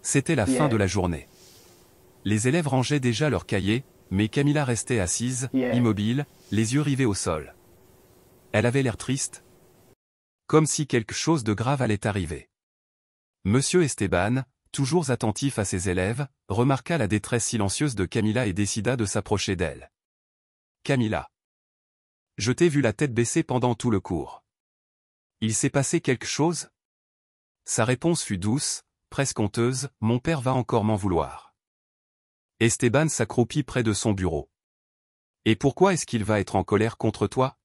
C'était la fin de la journée. Les élèves rangeaient déjà leurs cahiers, mais Camilla restait assise, immobile, les yeux rivés au sol. Elle avait l'air triste, comme si quelque chose de grave allait arriver. Monsieur Esteban, toujours attentif à ses élèves, remarqua la détresse silencieuse de Camilla et décida de s'approcher d'elle. « Camilla. Je t'ai vu la tête baissée pendant tout le cours. Il s'est passé quelque chose ?» Sa réponse fut douce, presque honteuse, « Mon père va encore m'en vouloir. » Esteban s'accroupit près de son bureau. « Et pourquoi est-ce qu'il va être en colère contre toi ?»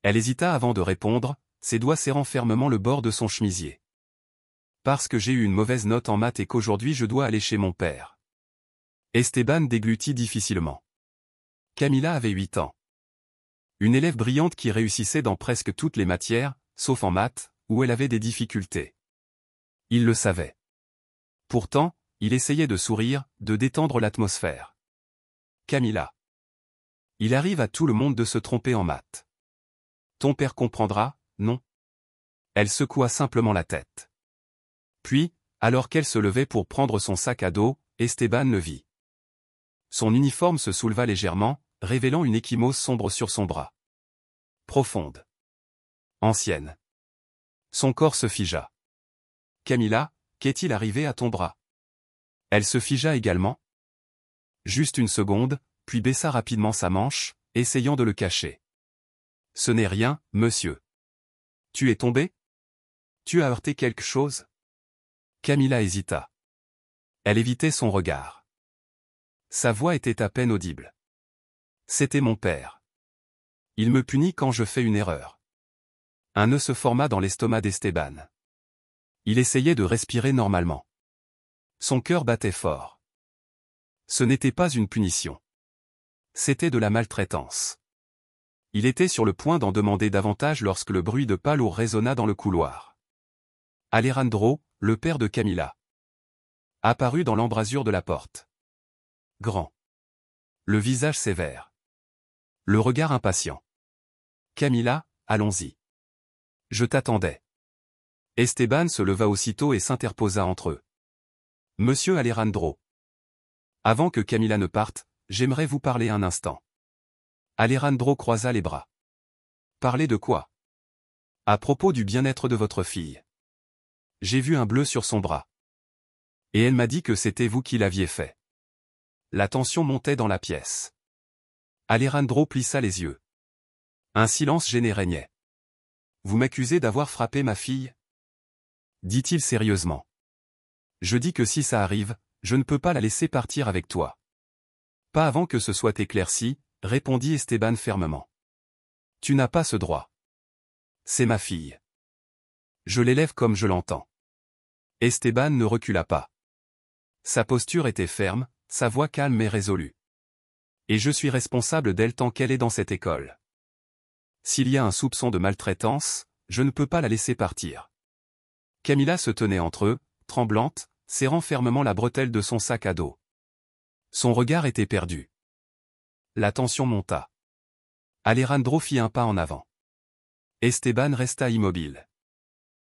Elle hésita avant de répondre, ses doigts serrant fermement le bord de son chemisier. « Parce que j'ai eu une mauvaise note en maths et qu'aujourd'hui je dois aller chez mon père. » Esteban déglutit difficilement. Camilla avait 8 ans. Une élève brillante qui réussissait dans presque toutes les matières, sauf en maths, où elle avait des difficultés. Il le savait. Pourtant, il essayait de sourire, de détendre l'atmosphère. « Camilla. Il arrive à tout le monde de se tromper en maths. Ton père comprendra, non ?» Elle secoua simplement la tête. Puis, alors qu'elle se levait pour prendre son sac à dos, Esteban le vit. Son uniforme se souleva légèrement, révélant une ecchymose sombre sur son bras. Profonde. Ancienne. Son corps se figea. « Camilla, qu'est-il arrivé à ton bras ?» Elle se figea également. Juste une seconde, puis baissa rapidement sa manche, essayant de le cacher. « Ce n'est rien, monsieur. Tu es tombé ? Tu as heurté quelque chose ?» Camilla hésita. Elle évitait son regard. Sa voix était à peine audible. « C'était mon père. Il me punit quand je fais une erreur. » Un nœud se forma dans l'estomac d'Esteban. Il essayait de respirer normalement. Son cœur battait fort. Ce n'était pas une punition. C'était de la maltraitance. Il était sur le point d'en demander davantage lorsque le bruit de pas lourd résonna dans le couloir. Alejandro, le père de Camilla, apparut dans l'embrasure de la porte. Grand. Le visage sévère. Le regard impatient. « Camilla, allons-y. Je t'attendais. » Esteban se leva aussitôt et s'interposa entre eux. « Monsieur Alejandro. Avant que Camilla ne parte, j'aimerais vous parler un instant. » Alejandro croisa les bras. « Parler de quoi ? » ?»« À propos du bien-être de votre fille. J'ai vu un bleu sur son bras. Et elle m'a dit que c'était vous qui l'aviez fait. » La tension montait dans la pièce. Alejandro plissa les yeux. Un silence gêné régnait. « Vous m'accusez d'avoir frappé ma fille ?» dit-il sérieusement. « Je dis que si ça arrive, je ne peux pas la laisser partir avec toi. »« Pas avant que ce soit éclairci, » répondit Esteban fermement. « Tu n'as pas ce droit. C'est ma fille. Je l'élève comme je l'entends. » Esteban ne recula pas. Sa posture était ferme, sa voix calme et résolue. « Et je suis responsable d'elle tant qu'elle est dans cette école. S'il y a un soupçon de maltraitance, je ne peux pas la laisser partir. » Camilla se tenait entre eux, tremblante, serrant fermement la bretelle de son sac à dos. Son regard était perdu. La tension monta. Alejandro fit un pas en avant. Esteban resta immobile.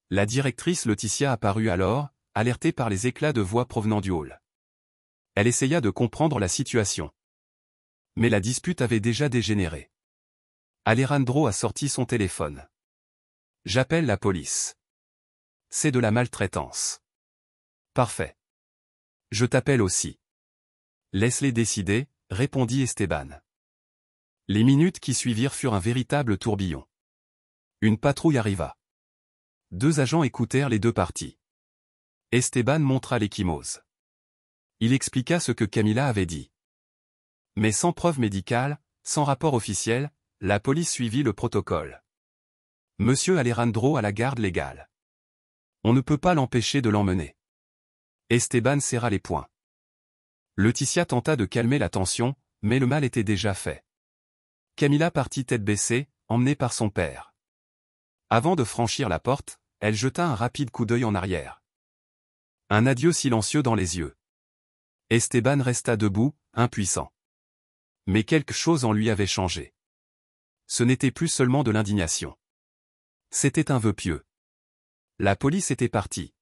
La directrice Laetitia apparut alors, alertée par les éclats de voix provenant du hall. Elle essaya de comprendre la situation. Mais la dispute avait déjà dégénéré. Alejandro a sorti son téléphone. « J'appelle la police. C'est de la maltraitance. » « Parfait. Je t'appelle aussi. »« Laisse-les décider, » répondit Esteban. Les minutes qui suivirent furent un véritable tourbillon. Une patrouille arriva. 2 agents écoutèrent les 2 parties. Esteban montra l'ecchymose. Il expliqua ce que Camilla avait dit. Mais sans preuve médicale, sans rapport officiel, la police suivit le protocole. Monsieur Alejandro a la garde légale. On ne peut pas l'empêcher de l'emmener. Esteban serra les poings. Laetitia tenta de calmer la tension, mais le mal était déjà fait. Camilla partit tête baissée, emmenée par son père. Avant de franchir la porte, elle jeta un rapide coup d'œil en arrière. Un adieu silencieux dans les yeux. Esteban resta debout, impuissant. Mais quelque chose en lui avait changé. Ce n'était plus seulement de l'indignation. C'était un vœu pieux. La police était partie.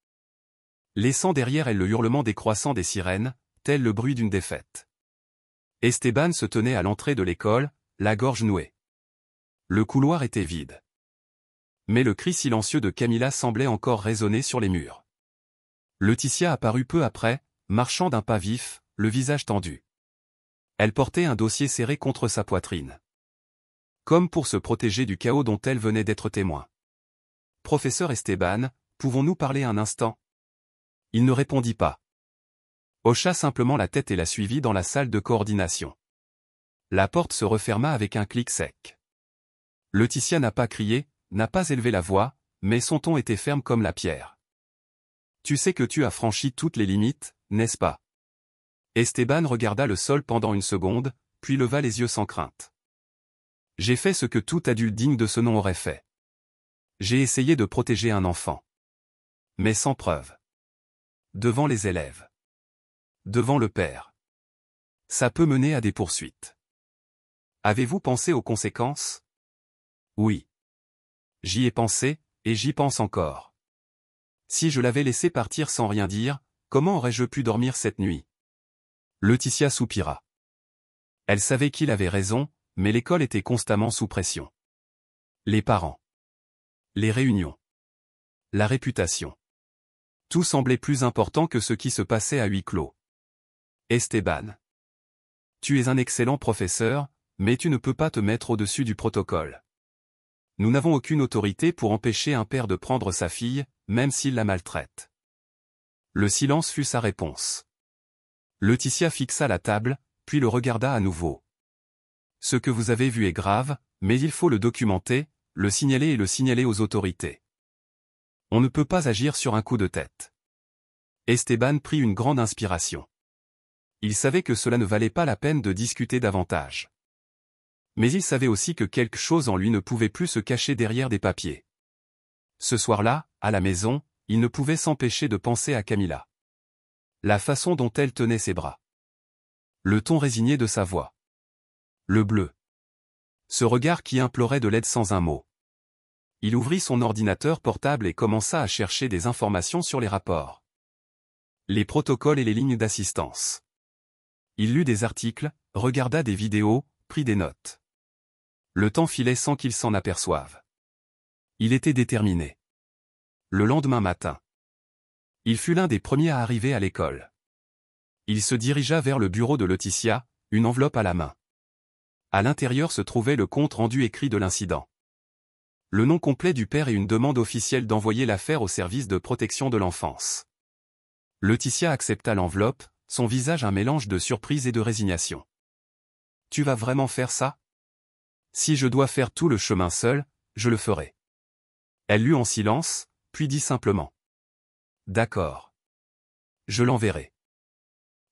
laissant derrière elle le hurlement décroissant des sirènes, tel le bruit d'une défaite. Esteban se tenait à l'entrée de l'école, la gorge nouée. Le couloir était vide. Mais le cri silencieux de Camilla semblait encore résonner sur les murs. Laetitia apparut peu après, marchant d'un pas vif, le visage tendu. Elle portait un dossier serré contre sa poitrine. Comme pour se protéger du chaos dont elle venait d'être témoin. « Professeur Esteban, pouvons-nous parler un instant ?» Il ne répondit pas. Hocha simplement la tête et la suivit dans la salle de coordination. La porte se referma avec un clic sec. Laetitia n'a pas crié, n'a pas élevé la voix, mais son ton était ferme comme la pierre. « Tu sais que tu as franchi toutes les limites, n'est-ce pas ?» Esteban regarda le sol pendant une seconde, puis leva les yeux sans crainte. « J'ai fait ce que tout adulte digne de ce nom aurait fait. J'ai essayé de protéger un enfant. Mais sans preuve. Devant les élèves. Devant le père. Ça peut mener à des poursuites. Avez-vous pensé aux conséquences? Oui. J'y ai pensé, et j'y pense encore. Si je l'avais laissé partir sans rien dire, comment aurais-je pu dormir cette nuit? Laetitia soupira. Elle savait qu'il avait raison, mais l'école était constamment sous pression. Les parents. Les réunions. La réputation. Tout semblait plus important que ce qui se passait à huis clos. Esteban. Tu es un excellent professeur, mais tu ne peux pas te mettre au-dessus du protocole. Nous n'avons aucune autorité pour empêcher un père de prendre sa fille, même s'il la maltraite. Le silence fut sa réponse. Laetitia fixa la table, puis le regarda à nouveau. Ce que vous avez vu est grave, mais il faut le documenter, le signaler et le signaler aux autorités. On ne peut pas agir sur un coup de tête. Esteban prit une grande inspiration. Il savait que cela ne valait pas la peine de discuter davantage. Mais il savait aussi que quelque chose en lui ne pouvait plus se cacher derrière des papiers. Ce soir-là, à la maison, il ne pouvait s'empêcher de penser à Camilla. La façon dont elle tenait ses bras. Le ton résigné de sa voix. Le bleu. Ce regard qui implorait de l'aide sans un mot. Il ouvrit son ordinateur portable et commença à chercher des informations sur les rapports. Les protocoles et les lignes d'assistance. Il lut des articles, regarda des vidéos, prit des notes. Le temps filait sans qu'il s'en aperçoive. Il était déterminé. Le lendemain matin. Il fut l'un des premiers à arriver à l'école. Il se dirigea vers le bureau de Laetitia, une enveloppe à la main. À l'intérieur se trouvait le compte rendu écrit de l'incident. Le nom complet du père et une demande officielle d'envoyer l'affaire au service de protection de l'enfance. Laetitia accepta l'enveloppe, son visage un mélange de surprise et de résignation. « Tu vas vraiment faire ça? Si je dois faire tout le chemin seul, je le ferai. » Elle lut en silence, puis dit simplement. « D'accord. Je l'enverrai. »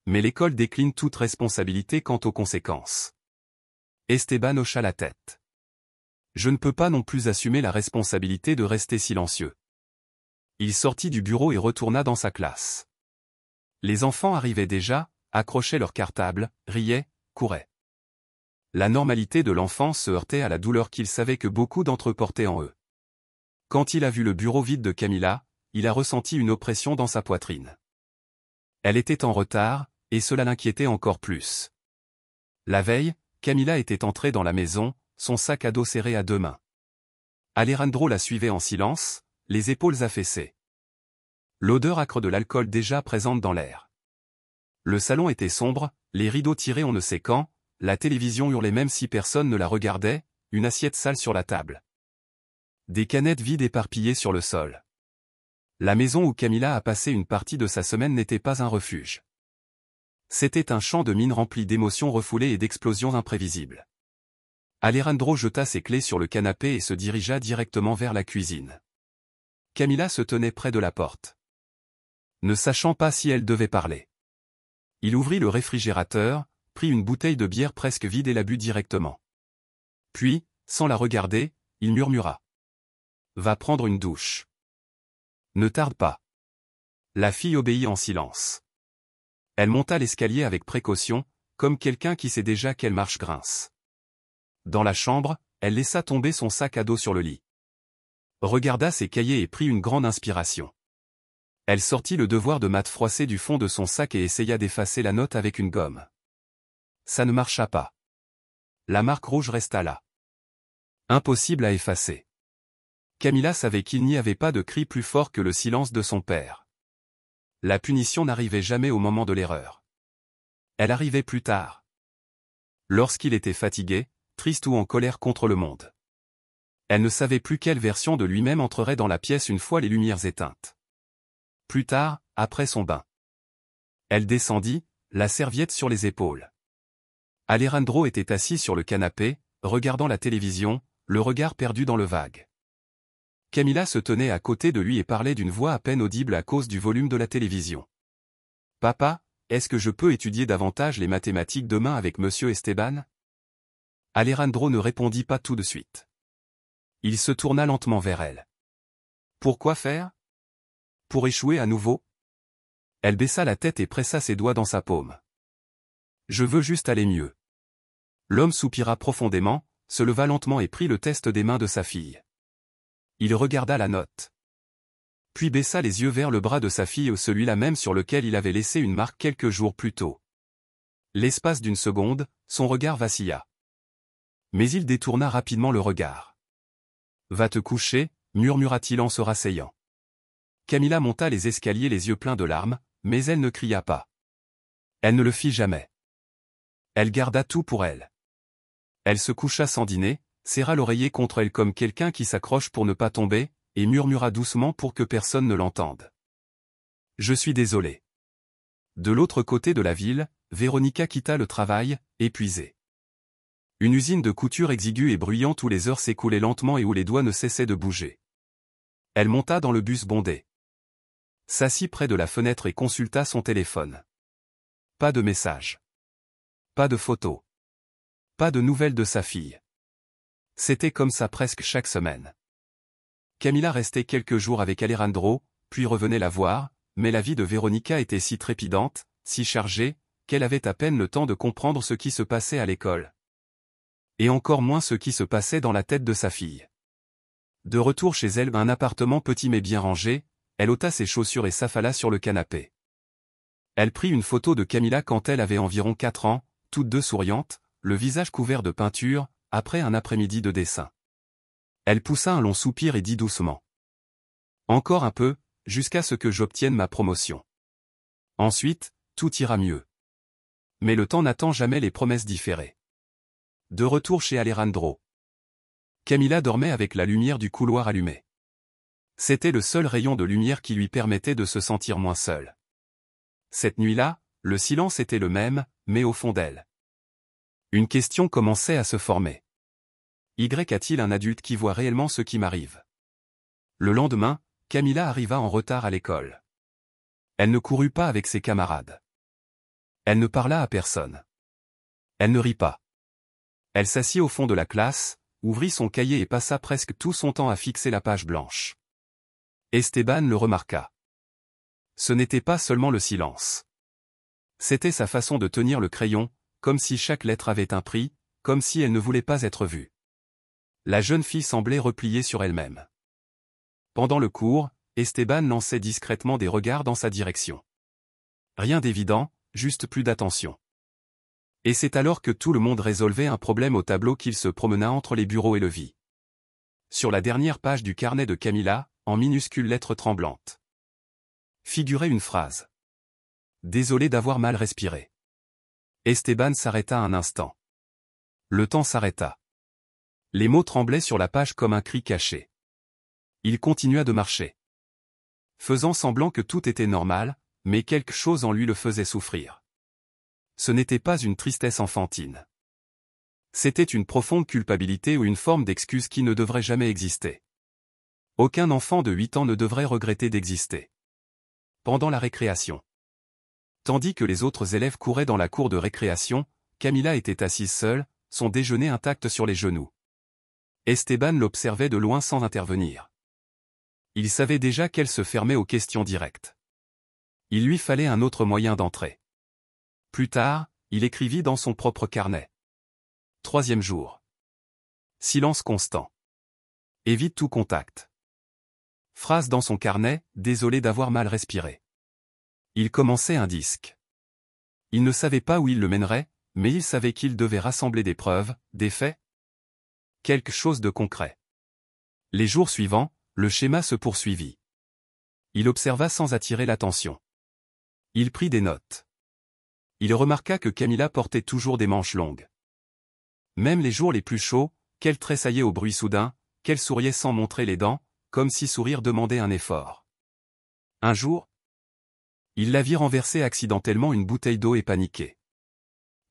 Mais l'école décline toute responsabilité quant aux conséquences. Esteban hocha la tête. « Je ne peux pas non plus assumer la responsabilité de rester silencieux. » Il sortit du bureau et retourna dans sa classe. Les enfants arrivaient déjà, accrochaient leurs cartables, riaient, couraient. La normalité de l'enfance se heurtait à la douleur qu'il savait que beaucoup d'entre eux portaient en eux. Quand il a vu le bureau vide de Camilla, il a ressenti une oppression dans sa poitrine. Elle était en retard, et cela l'inquiétait encore plus. La veille, Camilla était entrée dans la maison, son sac à dos serré à deux mains. Alejandro la suivait en silence, les épaules affaissées. L'odeur âcre de l'alcool déjà présente dans l'air. Le salon était sombre, les rideaux tirés on ne sait quand, la télévision hurlait même si personne ne la regardait, une assiette sale sur la table. Des canettes vides éparpillées sur le sol. La maison où Camilla a passé une partie de sa semaine n'était pas un refuge. C'était un champ de mines rempli d'émotions refoulées et d'explosions imprévisibles. Alejandro jeta ses clés sur le canapé et se dirigea directement vers la cuisine. Camilla se tenait près de la porte. Ne sachant pas si elle devait parler. Il ouvrit le réfrigérateur, prit une bouteille de bière presque vide et la but directement. Puis, sans la regarder, il murmura. « Va prendre une douche. » Ne tarde pas. La fille obéit en silence. Elle monta l'escalier avec précaution, comme quelqu'un qui sait déjà quelle marche grince. Dans la chambre, elle laissa tomber son sac à dos sur le lit. Regarda ses cahiers et prit une grande inspiration. Elle sortit le devoir de maths froissé du fond de son sac et essaya d'effacer la note avec une gomme. Ça ne marcha pas. La marque rouge resta là. Impossible à effacer. Camilla savait qu'il n'y avait pas de cri plus fort que le silence de son père. La punition n'arrivait jamais au moment de l'erreur. Elle arrivait plus tard. Lorsqu'il était fatigué, triste ou en colère contre le monde. Elle ne savait plus quelle version de lui-même entrerait dans la pièce une fois les lumières éteintes. Plus tard, après son bain. Elle descendit, la serviette sur les épaules. Alejandro était assis sur le canapé, regardant la télévision, le regard perdu dans le vague. Camilla se tenait à côté de lui et parlait d'une voix à peine audible à cause du volume de la télévision. « Papa, est-ce que je peux étudier davantage les mathématiques demain avec Monsieur Esteban ?» Alejandro ne répondit pas tout de suite. Il se tourna lentement vers elle. « Pourquoi faire ? Pour échouer à nouveau ?» Elle baissa la tête et pressa ses doigts dans sa paume. « Je veux juste aller mieux. » L'homme soupira profondément, se leva lentement et prit le test des mains de sa fille. Il regarda la note. Puis baissa les yeux vers le bras de sa fille, celui-là même sur lequel il avait laissé une marque quelques jours plus tôt. L'espace d'une seconde, son regard vacilla. Mais il détourna rapidement le regard. « Va te coucher » murmura-t-il en se rasseyant. Camilla monta les escaliers les yeux pleins de larmes, mais elle ne cria pas. Elle ne le fit jamais. Elle garda tout pour elle. Elle se coucha sans dîner, serra l'oreiller contre elle comme quelqu'un qui s'accroche pour ne pas tomber, et murmura doucement pour que personne ne l'entende. « Je suis désolé. » De l'autre côté de la ville, Véronica quitta le travail, épuisée. Une usine de couture exiguë et bruyante où les heures s'écoulaient lentement et où les doigts ne cessaient de bouger. Elle monta dans le bus bondé. S'assit près de la fenêtre et consulta son téléphone. Pas de message. Pas de photos. Pas de nouvelles de sa fille. C'était comme ça presque chaque semaine. Camilla restait quelques jours avec Alejandro, puis revenait la voir, mais la vie de Véronica était si trépidante, si chargée, qu'elle avait à peine le temps de comprendre ce qui se passait à l'école. Et encore moins ce qui se passait dans la tête de sa fille. De retour chez elle, un appartement petit mais bien rangé, elle ôta ses chaussures et s'affala sur le canapé. Elle prit une photo de Camilla quand elle avait environ 4 ans, toutes deux souriantes, le visage couvert de peinture, après un après-midi de dessin. Elle poussa un long soupir et dit doucement. « Encore un peu, jusqu'à ce que j'obtienne ma promotion. Ensuite, tout ira mieux. » Mais le temps n'attend jamais les promesses différées. De retour chez Alejandro. Camilla dormait avec la lumière du couloir allumée. C'était le seul rayon de lumière qui lui permettait de se sentir moins seule. Cette nuit-là, le silence était le même, mais au fond d'elle. Une question commençait à se former. Y a-t-il un adulte qui voit réellement ce qui m'arrive? Le lendemain, Camilla arriva en retard à l'école. Elle ne courut pas avec ses camarades. Elle ne parla à personne. Elle ne rit pas. Elle s'assit au fond de la classe, ouvrit son cahier et passa presque tout son temps à fixer la page blanche. Esteban le remarqua. Ce n'était pas seulement le silence. C'était sa façon de tenir le crayon, comme si chaque lettre avait un prix, comme si elle ne voulait pas être vue. La jeune fille semblait repliée sur elle-même. Pendant le cours, Esteban lançait discrètement des regards dans sa direction. Rien d'évident, juste plus d'attention. Et c'est alors que tout le monde résolvait un problème au tableau qu'il se promena entre les bureaux et le vit. Sur la dernière page du carnet de Camilla, en minuscules lettres tremblantes, figurait une phrase. Désolé d'avoir mal respiré. Esteban s'arrêta un instant. Le temps s'arrêta. Les mots tremblaient sur la page comme un cri caché. Il continua de marcher. Faisant semblant que tout était normal, mais quelque chose en lui le faisait souffrir. Ce n'était pas une tristesse enfantine. C'était une profonde culpabilité ou une forme d'excuse qui ne devrait jamais exister. Aucun enfant de 8 ans ne devrait regretter d'exister. Pendant la récréation. Tandis que les autres élèves couraient dans la cour de récréation, Camilla était assise seule, son déjeuner intact sur les genoux. Esteban l'observait de loin sans intervenir. Il savait déjà qu'elle se fermait aux questions directes. Il lui fallait un autre moyen d'entrer. Plus tard, il écrivit dans son propre carnet. 3e jour. Silence constant. Évite tout contact. Phrase dans son carnet, désolé d'avoir mal respiré. Il commençait un disque. Il ne savait pas où il le mènerait, mais il savait qu'il devait rassembler des preuves, des faits. Quelque chose de concret. Les jours suivants, le schéma se poursuivit. Il observa sans attirer l'attention. Il prit des notes. Il remarqua que Camilla portait toujours des manches longues. Même les jours les plus chauds, qu'elle tressaillait au bruit soudain, qu'elle souriait sans montrer les dents, comme si sourire demandait un effort. Un jour, il la vit renverser accidentellement une bouteille d'eau et paniquer.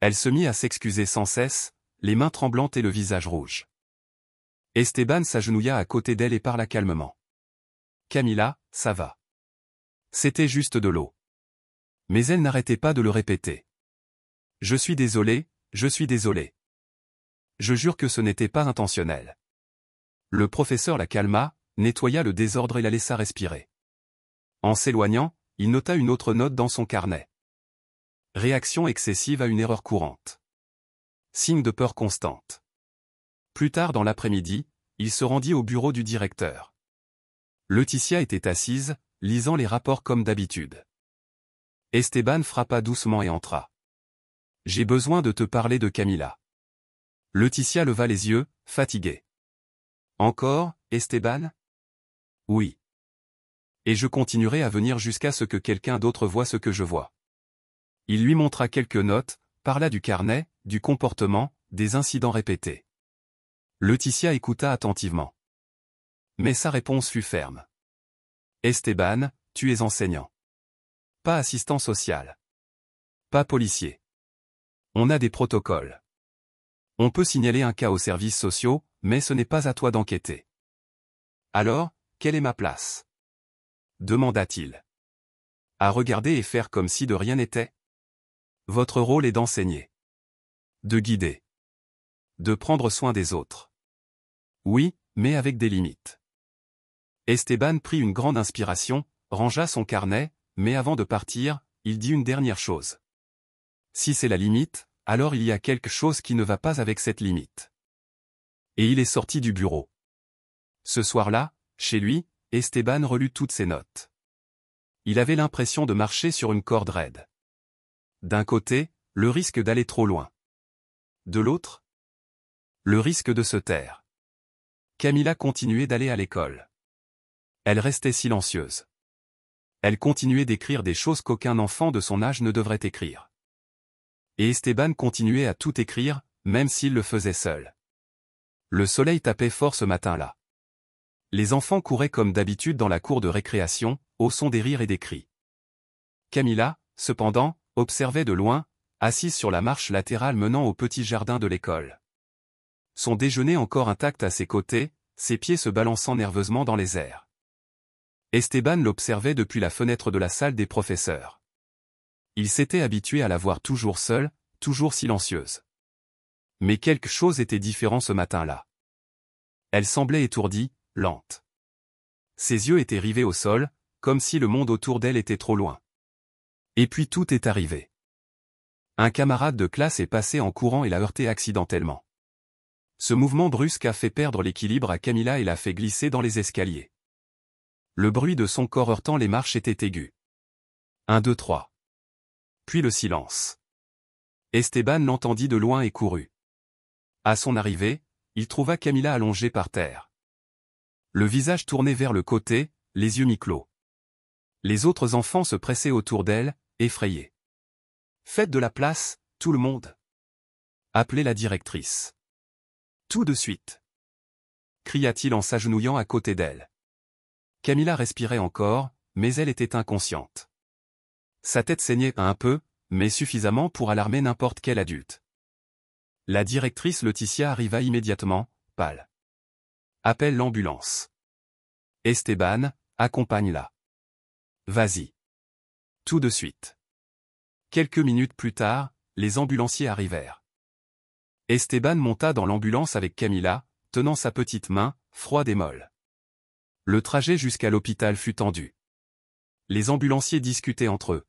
Elle se mit à s'excuser sans cesse, les mains tremblantes et le visage rouge. Esteban s'agenouilla à côté d'elle et parla calmement. « Camilla, ça va. C'était juste de l'eau. » Mais elle n'arrêtait pas de le répéter. « Je suis désolé, je suis désolé. Je jure que ce n'était pas intentionnel. » Le professeur la calma, nettoya le désordre et la laissa respirer. En s'éloignant, il nota une autre note dans son carnet. Réaction excessive à une erreur courante. Signe de peur constante. Plus tard dans l'après-midi, il se rendit au bureau du directeur. Laetitia était assise, lisant les rapports comme d'habitude. Esteban frappa doucement et entra. « J'ai besoin de te parler de Camilla. » Laetitia leva les yeux, fatiguée. « Encore, Esteban ? » ?»« Oui. Et je continuerai à venir jusqu'à ce que quelqu'un d'autre voie ce que je vois. » Il lui montra quelques notes, parla du carnet, du comportement, des incidents répétés. Laetitia écouta attentivement. Mais sa réponse fut ferme. « Esteban, tu es enseignant. Pas assistant social. Pas policier. On a des protocoles. On peut signaler un cas aux services sociaux, mais ce n'est pas à toi d'enquêter. »« Alors, quelle est ma place ? » demanda-t-il. « À regarder et faire comme si de rien n'était ? Votre rôle est d'enseigner. De guider. De prendre soin des autres. Oui, mais avec des limites. » Esteban prit une grande inspiration, rangea son carnet, mais avant de partir, il dit une dernière chose. Si c'est la limite, alors il y a quelque chose qui ne va pas avec cette limite. Et il est sorti du bureau. Ce soir-là, chez lui, Esteban relut toutes ses notes. Il avait l'impression de marcher sur une corde raide. D'un côté, le risque d'aller trop loin. De l'autre, le risque de se taire. Camilla continuait d'aller à l'école. Elle restait silencieuse. Elle continuait d'écrire des choses qu'aucun enfant de son âge ne devrait écrire. Et Esteban continuait à tout écrire, même s'il le faisait seul. Le soleil tapait fort ce matin-là. Les enfants couraient comme d'habitude dans la cour de récréation, au son des rires et des cris. Camilla, cependant, observait de loin, assise sur la marche latérale menant au petit jardin de l'école. Son déjeuner encore intact à ses côtés, ses pieds se balançant nerveusement dans les airs. Esteban l'observait depuis la fenêtre de la salle des professeurs. Il s'était habitué à la voir toujours seule, toujours silencieuse. Mais quelque chose était différent ce matin-là. Elle semblait étourdie, lente. Ses yeux étaient rivés au sol, comme si le monde autour d'elle était trop loin. Et puis tout est arrivé. Un camarade de classe est passé en courant et l'a heurté accidentellement. Ce mouvement brusque a fait perdre l'équilibre à Camilla et l'a fait glisser dans les escaliers. Le bruit de son corps heurtant les marches était aigu. 1, 2, 3. Puis le silence. Esteban l'entendit de loin et courut. À son arrivée, il trouva Camilla allongée par terre. Le visage tourné vers le côté, les yeux mi-clos. Les autres enfants se pressaient autour d'elle, effrayés. « Faites de la place, tout le monde !» appelait la directrice. « Tout de suite !» cria-t-il en s'agenouillant à côté d'elle. Camilla respirait encore, mais elle était inconsciente. Sa tête saignait un peu, mais suffisamment pour alarmer n'importe quel adulte. La directrice Laetitia arriva immédiatement, pâle. « Appelle l'ambulance. Esteban, accompagne-la. Vas-y. Tout de suite. » Quelques minutes plus tard, les ambulanciers arrivèrent. Esteban monta dans l'ambulance avec Camilla, tenant sa petite main, froide et molle. Le trajet jusqu'à l'hôpital fut tendu. Les ambulanciers discutaient entre eux.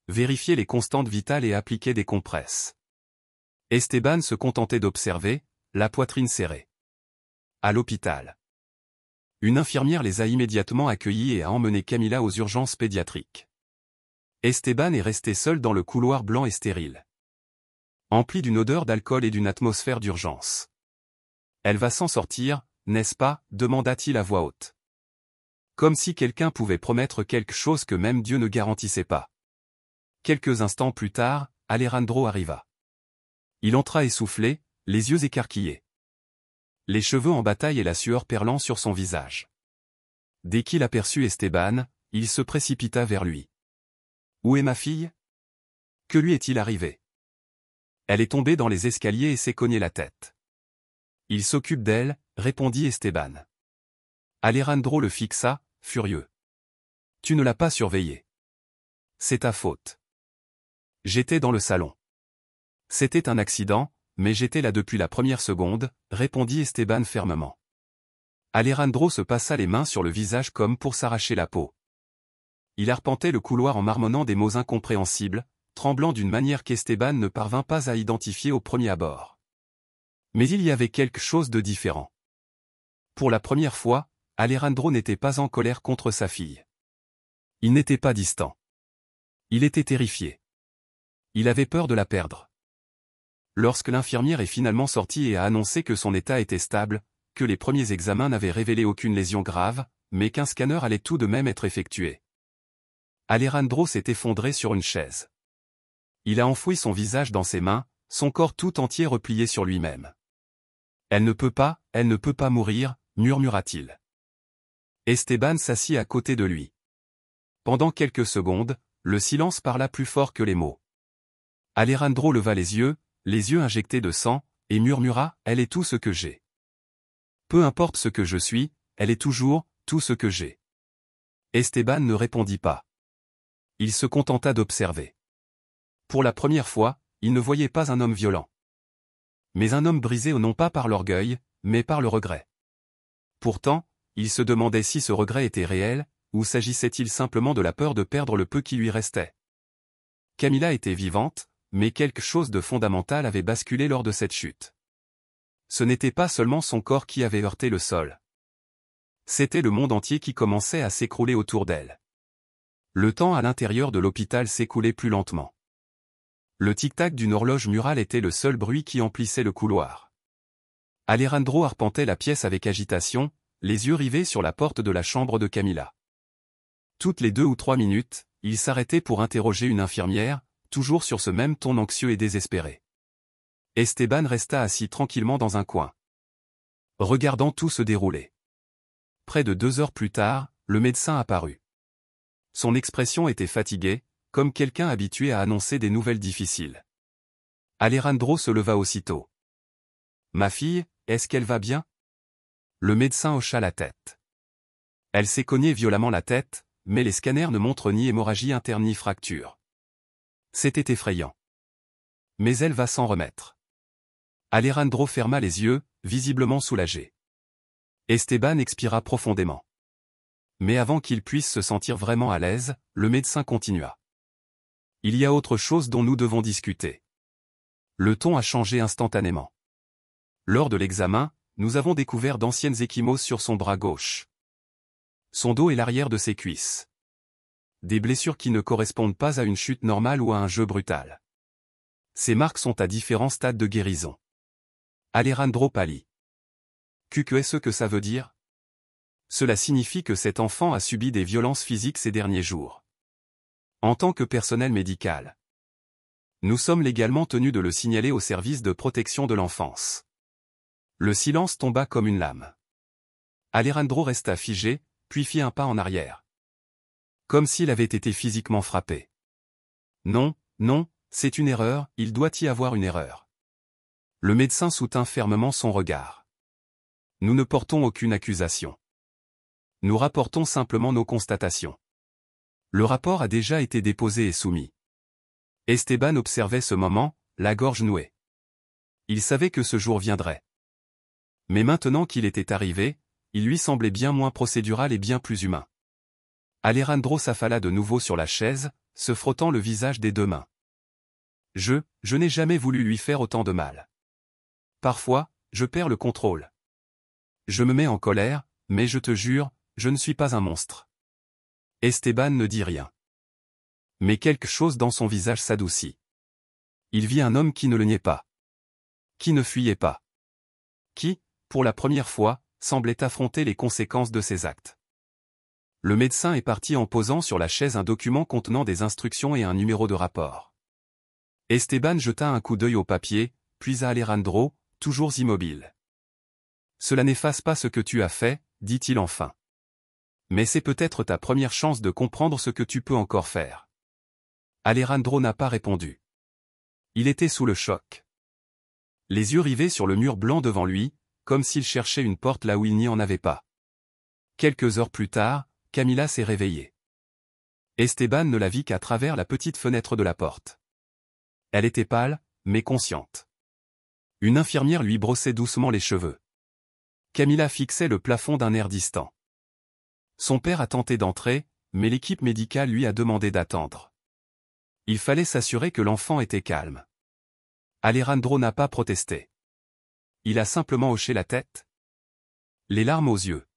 Vérifiaient les constantes vitales et appliquaient des compresses. Esteban se contentait d'observer, la poitrine serrée. À l'hôpital. Une infirmière les a immédiatement accueillis et a emmené Camila aux urgences pédiatriques. Esteban est resté seul dans le couloir blanc et stérile, empli d'une odeur d'alcool et d'une atmosphère d'urgence. « Elle va s'en sortir, n'est-ce pas ?» demanda-t-il à voix haute. Comme si quelqu'un pouvait promettre quelque chose que même Dieu ne garantissait pas. Quelques instants plus tard, Alejandro arriva. Il entra essoufflé, les yeux écarquillés, les cheveux en bataille et la sueur perlant sur son visage. Dès qu'il aperçut Esteban, il se précipita vers lui. « Où est ma fille ? Que lui est-il arrivé ? Elle est tombée dans les escaliers et s'est cognée la tête. »« Il s'occupe d'elle, » répondit Esteban. Alejandro le fixa, furieux. « Tu ne l'as pas surveillée. C'est ta faute. » « J'étais dans le salon. C'était un accident, mais j'étais là depuis la première seconde, » répondit Esteban fermement. Alejandro se passa les mains sur le visage comme pour s'arracher la peau. Il arpentait le couloir en marmonnant des mots incompréhensibles, tremblant d'une manière qu'Esteban ne parvint pas à identifier au premier abord. Mais il y avait quelque chose de différent. Pour la première fois, Alejandro n'était pas en colère contre sa fille. Il n'était pas distant. Il était terrifié. Il avait peur de la perdre. Lorsque l'infirmière est finalement sortie et a annoncé que son état était stable, que les premiers examens n'avaient révélé aucune lésion grave, mais qu'un scanner allait tout de même être effectué, Alejandro s'est effondré sur une chaise. Il a enfoui son visage dans ses mains, son corps tout entier replié sur lui-même. « Elle ne peut pas mourir », murmura-t-il. Esteban s'assit à côté de lui. Pendant quelques secondes, le silence parla plus fort que les mots. Alejandro leva les yeux injectés de sang, et murmura « Elle est tout ce que j'ai. Peu importe ce que je suis, elle est toujours tout ce que j'ai. » Esteban ne répondit pas. Il se contenta d'observer. Pour la première fois, il ne voyait pas un homme violent, mais un homme brisé non pas par l'orgueil, mais par le regret. Pourtant, il se demandait si ce regret était réel, ou s'agissait-il simplement de la peur de perdre le peu qui lui restait. Camila était vivante, mais quelque chose de fondamental avait basculé lors de cette chute. Ce n'était pas seulement son corps qui avait heurté le sol. C'était le monde entier qui commençait à s'écrouler autour d'elle. Le temps à l'intérieur de l'hôpital s'écoulait plus lentement. Le tic-tac d'une horloge murale était le seul bruit qui emplissait le couloir. Alejandro arpentait la pièce avec agitation, les yeux rivés sur la porte de la chambre de Camila. Toutes les 2 ou 3 minutes, il s'arrêtait pour interroger une infirmière, toujours sur ce même ton anxieux et désespéré. Esteban resta assis tranquillement dans un coin, regardant tout se dérouler. Près de 2 heures plus tard, le médecin apparut. Son expression était fatiguée, comme quelqu'un habitué à annoncer des nouvelles difficiles. Alejandro se leva aussitôt. « Ma fille, est-ce qu'elle va bien ?» Le médecin hocha la tête. Elle s'est cognée violemment la tête, mais les scanners ne montrent ni hémorragie interne ni fracture. C'était effrayant. Mais elle va s'en remettre. Alejandro ferma les yeux, visiblement soulagé. Esteban expira profondément. Mais avant qu'il puisse se sentir vraiment à l'aise, le médecin continua. « Il y a autre chose dont nous devons discuter. » Le ton a changé instantanément. Lors de l'examen, nous avons découvert d'anciennes ecchymoses sur son bras gauche, son dos et l'arrière de ses cuisses. Des blessures qui ne correspondent pas à une chute normale ou à un jeu brutal. Ces marques sont à différents stades de guérison. Alejandro pâlit. Qu'est-ce que ça veut dire ? Cela signifie que cet enfant a subi des violences physiques ces derniers jours. En tant que personnel médical, nous sommes légalement tenus de le signaler au service de protection de l'enfance. Le silence tomba comme une lame. Alejandro resta figé, puis fit un pas en arrière, comme s'il avait été physiquement frappé. Non, c'est une erreur, il doit y avoir une erreur. Le médecin soutint fermement son regard. Nous ne portons aucune accusation. Nous rapportons simplement nos constatations. Le rapport a déjà été déposé et soumis. Esteban observait ce moment, la gorge nouée. Il savait que ce jour viendrait. Mais maintenant qu'il était arrivé, il lui semblait bien moins procédural et bien plus humain. Alejandro s'affala de nouveau sur la chaise, se frottant le visage des 2 mains. Je n'ai jamais voulu lui faire autant de mal. Parfois, je perds le contrôle. Je me mets en colère, mais je te jure, je ne suis pas un monstre. Esteban ne dit rien. Mais quelque chose dans son visage s'adoucit. Il vit un homme qui ne le niait pas. Qui ne fuyait pas. Qui, pour la première fois, semblait affronter les conséquences de ses actes. Le médecin est parti en posant sur la chaise un document contenant des instructions et un numéro de rapport. Esteban jeta un coup d'œil au papier, puis à Alejandro, toujours immobile. Cela n'efface pas ce que tu as fait, dit-il enfin. Mais c'est peut-être ta première chance de comprendre ce que tu peux encore faire. Alejandro n'a pas répondu. Il était sous le choc. Les yeux rivés sur le mur blanc devant lui, comme s'il cherchait une porte là où il n'y en avait pas. Quelques heures plus tard, Camila s'est réveillée. Esteban ne la vit qu'à travers la petite fenêtre de la porte. Elle était pâle, mais consciente. Une infirmière lui brossait doucement les cheveux. Camila fixait le plafond d'un air distant. Son père a tenté d'entrer, mais l'équipe médicale lui a demandé d'attendre. Il fallait s'assurer que l'enfant était calme. Alejandro n'a pas protesté. Il a simplement hoché la tête. Les larmes aux yeux.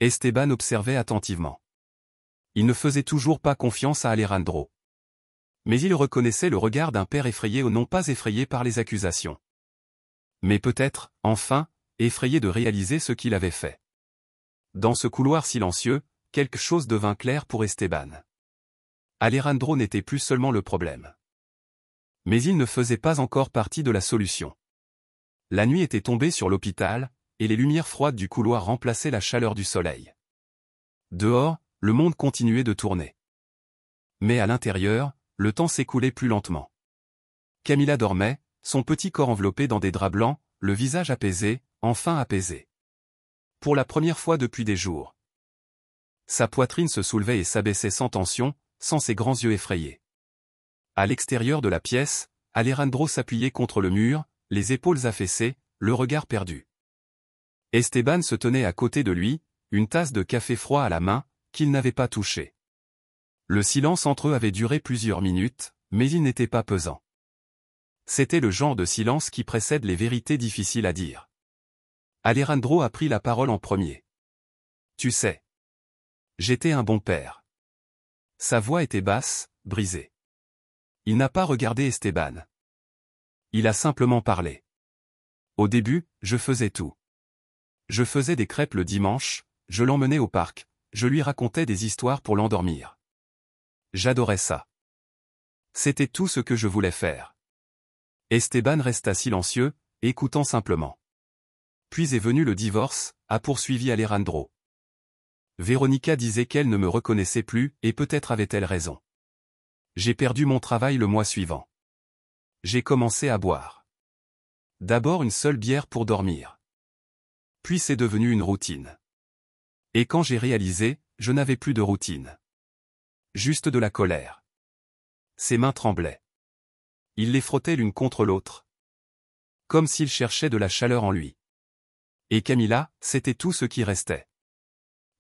Esteban observait attentivement. Il ne faisait toujours pas confiance à Alejandro. Mais il reconnaissait le regard d'un père effrayé ou non pas effrayé par les accusations. Mais peut-être, enfin, effrayé de réaliser ce qu'il avait fait. Dans ce couloir silencieux, quelque chose devint clair pour Esteban. Alejandro n'était plus seulement le problème. Mais il ne faisait pas encore partie de la solution. La nuit était tombée sur l'hôpital, et les lumières froides du couloir remplaçaient la chaleur du soleil. Dehors, le monde continuait de tourner. Mais à l'intérieur, le temps s'écoulait plus lentement. Camila dormait, son petit corps enveloppé dans des draps blancs, le visage apaisé, enfin apaisé. Pour la première fois depuis des jours. Sa poitrine se soulevait et s'abaissait sans tension, sans ses grands yeux effrayés. À l'extérieur de la pièce, Alejandro s'appuyait contre le mur, les épaules affaissées, le regard perdu. Esteban se tenait à côté de lui, une tasse de café froid à la main, qu'il n'avait pas touchée. Le silence entre eux avait duré plusieurs minutes, mais il n'était pas pesant. C'était le genre de silence qui précède les vérités difficiles à dire. Alejandro a pris la parole en premier. Tu sais. J'étais un bon père. Sa voix était basse, brisée. Il n'a pas regardé Esteban. Il a simplement parlé. Au début, je faisais tout. Je faisais des crêpes le dimanche, je l'emmenais au parc, je lui racontais des histoires pour l'endormir. J'adorais ça. C'était tout ce que je voulais faire. Esteban resta silencieux, écoutant simplement. Puis est venu le divorce, a poursuivi Alejandro. Véronica disait qu'elle ne me reconnaissait plus, et peut-être avait-elle raison. J'ai perdu mon travail le mois suivant. J'ai commencé à boire. D'abord une seule bière pour dormir. Puis c'est devenu une routine. Et quand j'ai réalisé, je n'avais plus de routine. Juste de la colère. Ses mains tremblaient. Il les frottait l'une contre l'autre. Comme s'il cherchait de la chaleur en lui. Et Camila, c'était tout ce qui restait.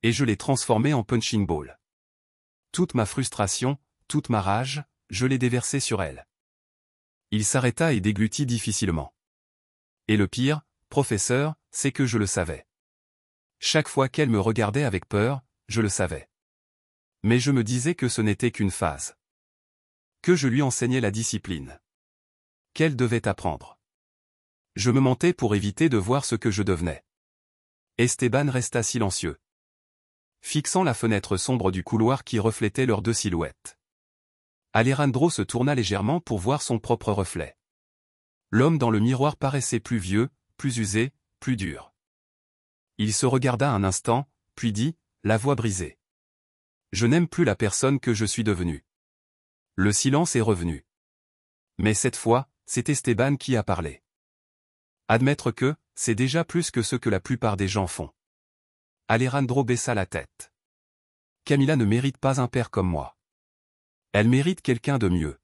Et je l'ai transformée en punching ball. Toute ma frustration, toute ma rage, je l'ai déversée sur elle. Il s'arrêta et déglutit difficilement. Et le pire, professeur, c'est que je le savais. Chaque fois qu'elle me regardait avec peur, je le savais. Mais je me disais que ce n'était qu'une phase. Que je lui enseignais la discipline. Qu'elle devait apprendre. Je me mentais pour éviter de voir ce que je devenais. Esteban resta silencieux. Fixant la fenêtre sombre du couloir qui reflétait leurs deux silhouettes. Alejandro se tourna légèrement pour voir son propre reflet. L'homme dans le miroir paraissait plus vieux, plus usé, plus dur. Il se regarda un instant, puis dit, la voix brisée. Je n'aime plus la personne que je suis devenue. Le silence est revenu. Mais cette fois, c'est Esteban qui a parlé. Admettre que, c'est déjà plus que ce que la plupart des gens font. Alejandro baissa la tête. Camila ne mérite pas un père comme moi. Elle mérite quelqu'un de mieux.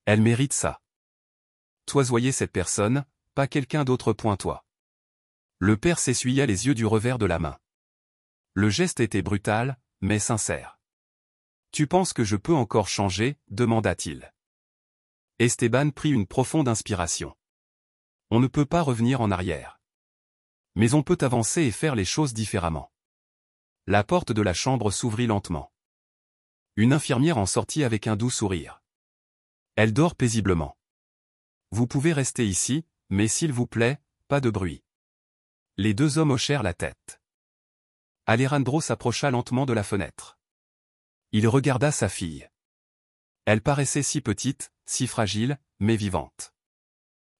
Elle mérite ça. Toisoyer cette personne, pas quelqu'un d'autre. Toi. Le père s'essuya les yeux du revers de la main. Le geste était brutal, mais sincère. Tu penses que je peux encore changer, demanda-t-il. Esteban prit une profonde inspiration. On ne peut pas revenir en arrière. Mais on peut avancer et faire les choses différemment. La porte de la chambre s'ouvrit lentement. Une infirmière en sortit avec un doux sourire. Elle dort paisiblement. Vous pouvez rester ici, mais s'il vous plaît, pas de bruit. Les deux hommes hochèrent la tête. Alejandro s'approcha lentement de la fenêtre. Il regarda sa fille. Elle paraissait si petite, si fragile, mais vivante.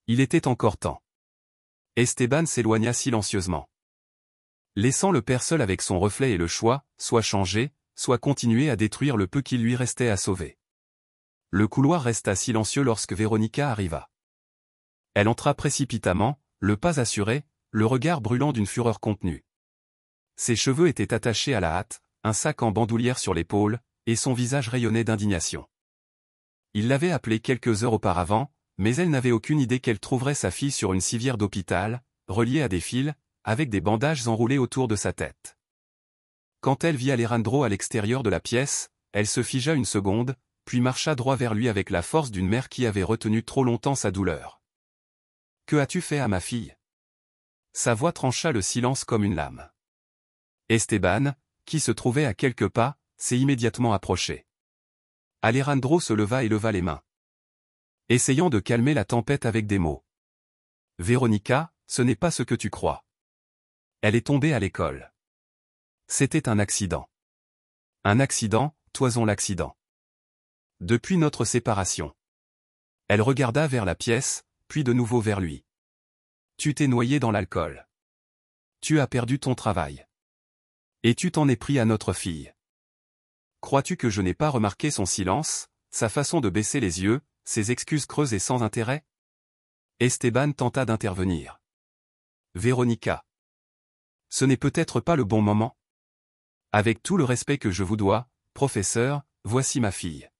Il était encore temps. Esteban s'éloigna silencieusement. Laissant le père seul avec son reflet et le choix, soit changer, soit continuer à détruire le peu qu'il lui restait à sauver. Le couloir resta silencieux lorsque Véronica arriva. Elle entra précipitamment, le pas assuré, le regard brûlant d'une fureur contenue. Ses cheveux étaient attachés à la hâte, un sac en bandoulière sur l'épaule, et son visage rayonnait d'indignation. Il l'avait appelée quelques heures auparavant, mais elle n'avait aucune idée qu'elle trouverait sa fille sur une civière d'hôpital, reliée à des fils, avec des bandages enroulés autour de sa tête. Quand elle vit Alejandro à l'extérieur de la pièce, elle se figea une seconde, puis marcha droit vers lui avec la force d'une mère qui avait retenu trop longtemps sa douleur. « Que as-tu fait à ma fille » Sa voix trancha le silence comme une lame. Esteban, qui se trouvait à quelques pas, s'est immédiatement approché. Alejandro se leva et leva les mains, essayant de calmer la tempête avec des mots. « Véronica, ce n'est pas ce que tu crois. Elle est tombée à l'école. C'était un accident. Un accident, toison l'accident. Depuis notre séparation. » Elle regarda vers la pièce, puis de nouveau vers lui. « Tu t'es noyé dans l'alcool. Tu as perdu ton travail. Et tu t'en es pris à notre fille. Crois-tu que je n'ai pas remarqué son silence, sa façon de baisser les yeux, ses excuses creuses et sans intérêt ?» Esteban tenta d'intervenir. « Véronica. Ce n'est peut-être pas le bon moment. Avec tout le respect que je vous dois, professeur, voici ma fille.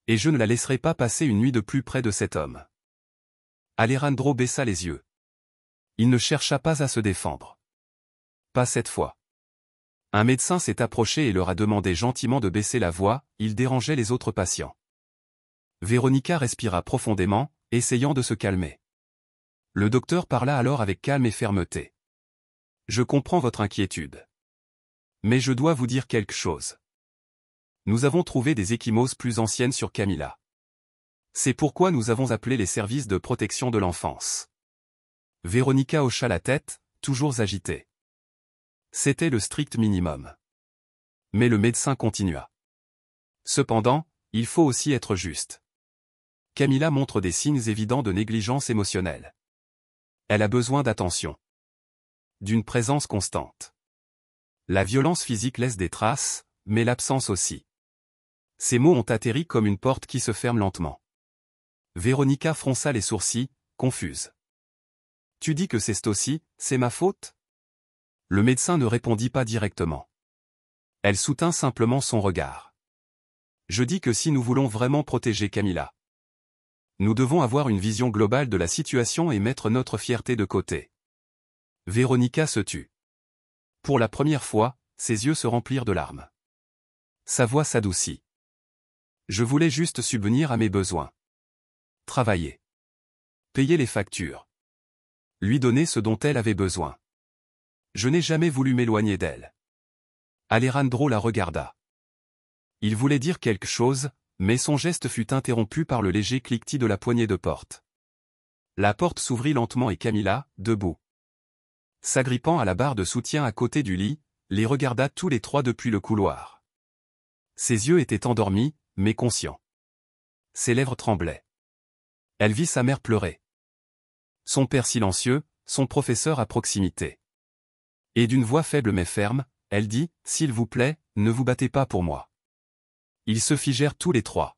Et je ne la laisserai pas passer une nuit de plus près de cet homme. » Alejandro baissa les yeux. Il ne chercha pas à se défendre. Pas cette fois. Un médecin s'est approché et leur a demandé gentiment de baisser la voix, il dérangeait les autres patients. Véronica respira profondément, essayant de se calmer. Le docteur parla alors avec calme et fermeté. « Je comprends votre inquiétude. Mais je dois vous dire quelque chose. Nous avons trouvé des ecchymoses plus anciennes sur Camilla. C'est pourquoi nous avons appelé les services de protection de l'enfance. » Véronica hocha la tête, toujours agitée. C'était le strict minimum. Mais le médecin continua. Cependant, il faut aussi être juste. Camilla montre des signes évidents de négligence émotionnelle. Elle a besoin d'attention. D'une présence constante. La violence physique laisse des traces, mais l'absence aussi. Ces mots ont atterri comme une porte qui se ferme lentement. Véronica fronça les sourcils, confuse. « Tu dis que c'est aussi, c'est ma faute ?» Le médecin ne répondit pas directement. Elle soutint simplement son regard. « Je dis que si nous voulons vraiment protéger Camilla, nous devons avoir une vision globale de la situation et mettre notre fierté de côté. » Véronica se tut. Pour la première fois, ses yeux se remplirent de larmes. Sa voix s'adoucit. « Je voulais juste subvenir à mes besoins. Travailler. Payer les factures. Lui donner ce dont elle avait besoin. Je n'ai jamais voulu m'éloigner d'elle. » Alejandro la regarda. Il voulait dire quelque chose, mais son geste fut interrompu par le léger cliquetis de la poignée de porte. La porte s'ouvrit lentement et Camilla, debout, s'agrippant à la barre de soutien à côté du lit, les regarda tous les trois depuis le couloir. Ses yeux étaient endormis, mais conscients. Ses lèvres tremblaient. Elle vit sa mère pleurer. Son père silencieux, son professeur à proximité. Et d'une voix faible mais ferme, elle dit, « S'il vous plaît, ne vous battez pas pour moi. » Ils se figèrent tous les trois.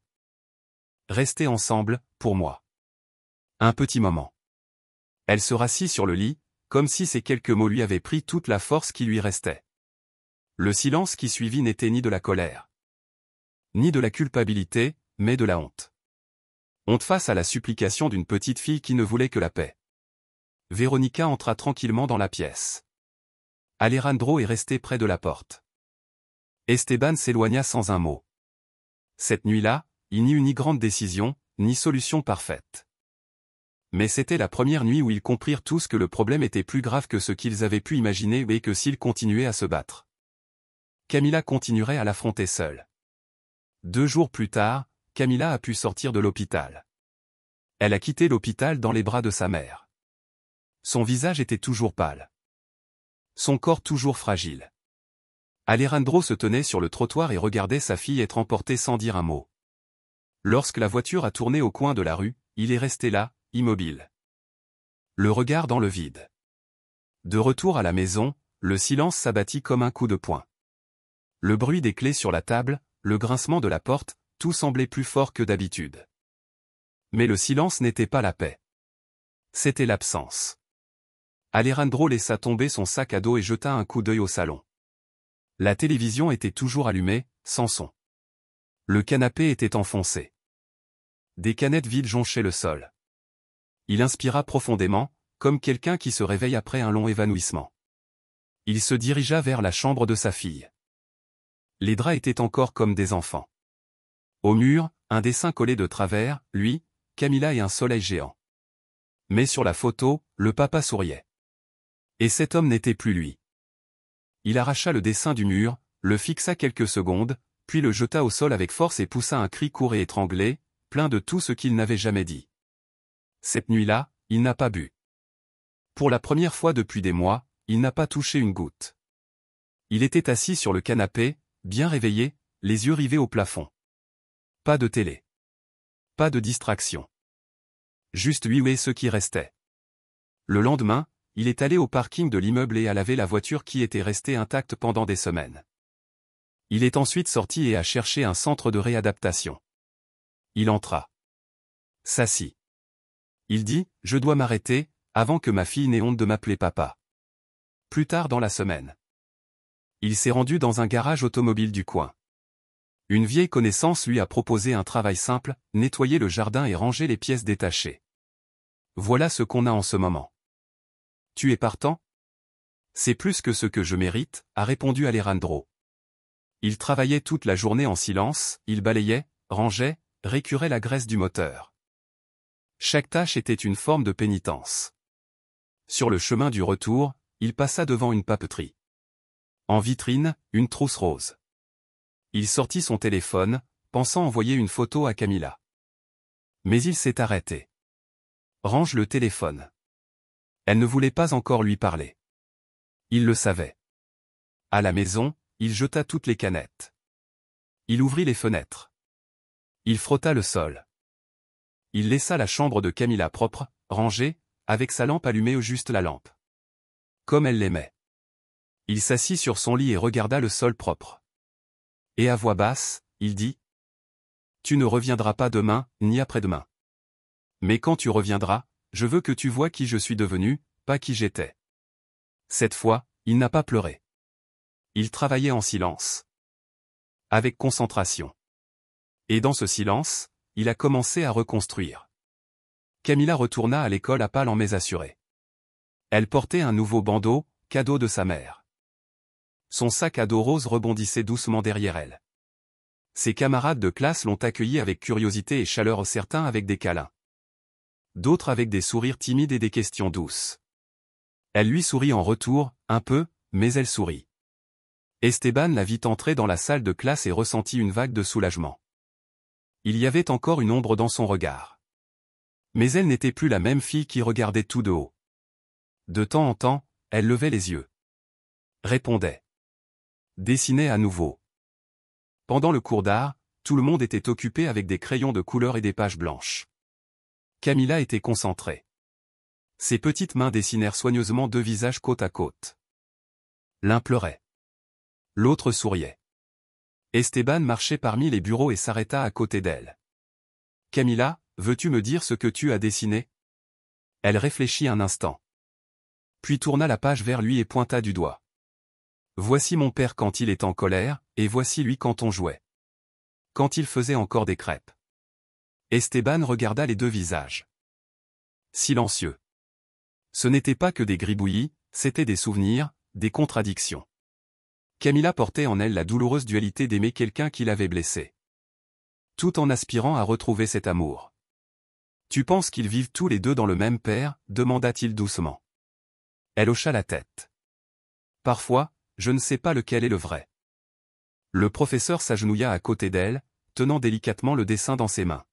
« Restez ensemble, pour moi. » Un petit moment. Elle se rassit sur le lit, comme si ces quelques mots lui avaient pris toute la force qui lui restait. Le silence qui suivit n'était ni de la colère, ni de la culpabilité, mais de la honte. Honte face à la supplication d'une petite fille qui ne voulait que la paix. Véronica entra tranquillement dans la pièce. Alejandro est resté près de la porte. Esteban s'éloigna sans un mot. Cette nuit-là, il n'y eut ni grande décision, ni solution parfaite. Mais c'était la première nuit où ils comprirent tous que le problème était plus grave que ce qu'ils avaient pu imaginer et que s'ils continuaient à se battre, Camilla continuerait à l'affronter seule. 2 jours plus tard, Camilla a pu sortir de l'hôpital. Elle a quitté l'hôpital dans les bras de sa mère. Son visage était toujours pâle. Son corps toujours fragile. Alejandro se tenait sur le trottoir et regardait sa fille être emportée sans dire un mot. Lorsque la voiture a tourné au coin de la rue, il est resté là, immobile. Le regard dans le vide. De retour à la maison, le silence s'abattit comme un coup de poing. Le bruit des clés sur la table, le grincement de la porte, tout semblait plus fort que d'habitude. Mais le silence n'était pas la paix. C'était l'absence. Alejandro laissa tomber son sac à dos et jeta un coup d'œil au salon. La télévision était toujours allumée, sans son. Le canapé était enfoncé. Des canettes vides jonchaient le sol. Il inspira profondément, comme quelqu'un qui se réveille après un long évanouissement. Il se dirigea vers la chambre de sa fille. Les draps étaient encore comme des enfants. Au mur, un dessin collé de travers, lui, Camilla et un soleil géant. Mais sur la photo, le papa souriait. Et cet homme n'était plus lui. Il arracha le dessin du mur, le fixa quelques secondes, puis le jeta au sol avec force et poussa un cri court et étranglé, plein de tout ce qu'il n'avait jamais dit. Cette nuit-là, il n'a pas bu. Pour la première fois depuis des mois, il n'a pas touché une goutte. Il était assis sur le canapé, bien réveillé, les yeux rivés au plafond. Pas de télé. Pas de distraction. Juste lui et ceux qui restaient. Le lendemain, il est allé au parking de l'immeuble et a lavé la voiture qui était restée intacte pendant des semaines. Il est ensuite sorti et a cherché un centre de réadaptation. Il entra. S'assit. Il dit, « Je dois m'arrêter, avant que ma fille n'ait honte de m'appeler papa. » Plus tard dans la semaine. Il s'est rendu dans un garage automobile du coin. Une vieille connaissance lui a proposé un travail simple, nettoyer le jardin et ranger les pièces détachées. Voilà ce qu'on a en ce moment. Tu es partant? C'est plus que ce que je mérite, a répondu Alejandro. Il travaillait toute la journée en silence, il balayait, rangeait, récurait la graisse du moteur. Chaque tâche était une forme de pénitence. Sur le chemin du retour, il passa devant une papeterie. En vitrine, une trousse rose. Il sortit son téléphone, pensant envoyer une photo à Camilla. Mais il s'est arrêté. Range le téléphone. Elle ne voulait pas encore lui parler. Il le savait. À la maison, il jeta toutes les canettes. Il ouvrit les fenêtres. Il frotta le sol. Il laissa la chambre de Camilla propre, rangée, avec sa lampe allumée ou juste la lampe. Comme elle l'aimait. Il s'assit sur son lit et regarda le sol propre. Et à voix basse, il dit : « Tu ne reviendras pas demain, ni après-demain. Mais quand tu reviendras, je veux que tu vois qui je suis devenu, pas qui j'étais. » Cette fois, il n'a pas pleuré. Il travaillait en silence. Avec concentration. Et dans ce silence, il a commencé à reconstruire. Camilla retourna à l'école à pas mais assurée. Elle portait un nouveau bandeau, cadeau de sa mère. Son sac à dos rose rebondissait doucement derrière elle. Ses camarades de classe l'ont accueillie avec curiosité et chaleur, certains avec des câlins. D'autres avec des sourires timides et des questions douces. Elle lui sourit en retour, un peu, mais elle sourit. Esteban la vit entrer dans la salle de classe et ressentit une vague de soulagement. Il y avait encore une ombre dans son regard. Mais elle n'était plus la même fille qui regardait tout de haut. De temps en temps, elle levait les yeux. Répondait. Dessinait à nouveau. Pendant le cours d'art, tout le monde était occupé avec des crayons de couleur et des pages blanches. Camilla était concentrée. Ses petites mains dessinèrent soigneusement 2 visages côte à côte. L'un pleurait. L'autre souriait. Esteban marchait parmi les bureaux et s'arrêta à côté d'elle. « Camilla, veux-tu me dire ce que tu as dessiné ?» Elle réfléchit un instant. Puis tourna la page vers lui et pointa du doigt. « Voici mon père quand il est en colère, et voici lui quand on jouait. Quand il faisait encore des crêpes. » Esteban regarda les 2 visages. Silencieux. Ce n'était pas que des gribouillis, c'étaient des souvenirs, des contradictions. Camilla portait en elle la douloureuse dualité d'aimer quelqu'un qui l'avait blessée. Tout en aspirant à retrouver cet amour. Tu penses qu'ils vivent tous les deux dans le même père, demanda-t-il doucement. Elle hocha la tête. Parfois, je ne sais pas lequel est le vrai. Le professeur s'agenouilla à côté d'elle, tenant délicatement le dessin dans ses mains.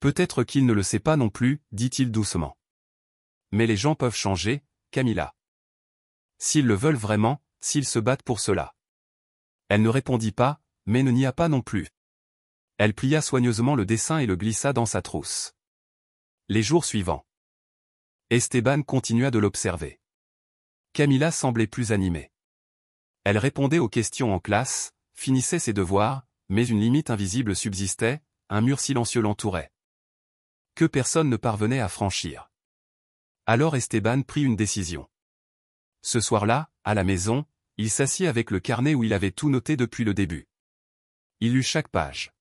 Peut-être qu'il ne le sait pas non plus, dit-il doucement. Mais les gens peuvent changer, Camilla. S'ils le veulent vraiment, s'ils se battent pour cela. Elle ne répondit pas, mais ne nia pas non plus. Elle plia soigneusement le dessin et le glissa dans sa trousse. Les jours suivants. Esteban continua de l'observer. Camilla semblait plus animée. Elle répondait aux questions en classe, finissait ses devoirs, mais une limite invisible subsistait, un mur silencieux l'entourait. Que personne ne parvenait à franchir. Alors Esteban prit une décision. Ce soir-là, à la maison, il s'assit avec le carnet où il avait tout noté depuis le début. Il lut chaque page.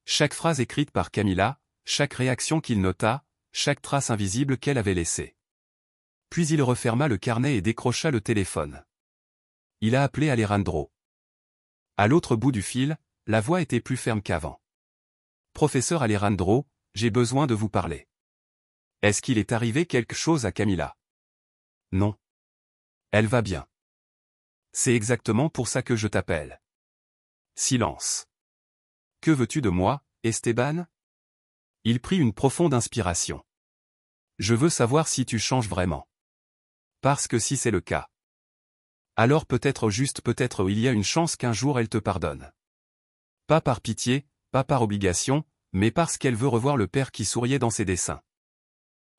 Chaque phrase écrite par Camilla, chaque réaction qu'il nota, chaque trace invisible qu'elle avait laissée. Puis il referma le carnet et décrocha le téléphone. Il a appelé Alejandro. À l'autre bout du fil, la voix était plus ferme qu'avant. « Professeur Alejandro, j'ai besoin de vous parler. Est-ce qu'il est arrivé quelque chose à Camilla ? » « Non. Elle va bien. C'est exactement pour ça que je t'appelle. » Silence. « Que veux-tu de moi, Esteban ? » Il prit une profonde inspiration. « Je veux savoir si tu changes vraiment. Parce que si c'est le cas, alors peut-être juste peut-être il y a une chance qu'un jour elle te pardonne. Pas par pitié, pas par obligation, mais parce qu'elle veut revoir le père qui souriait dans ses dessins. »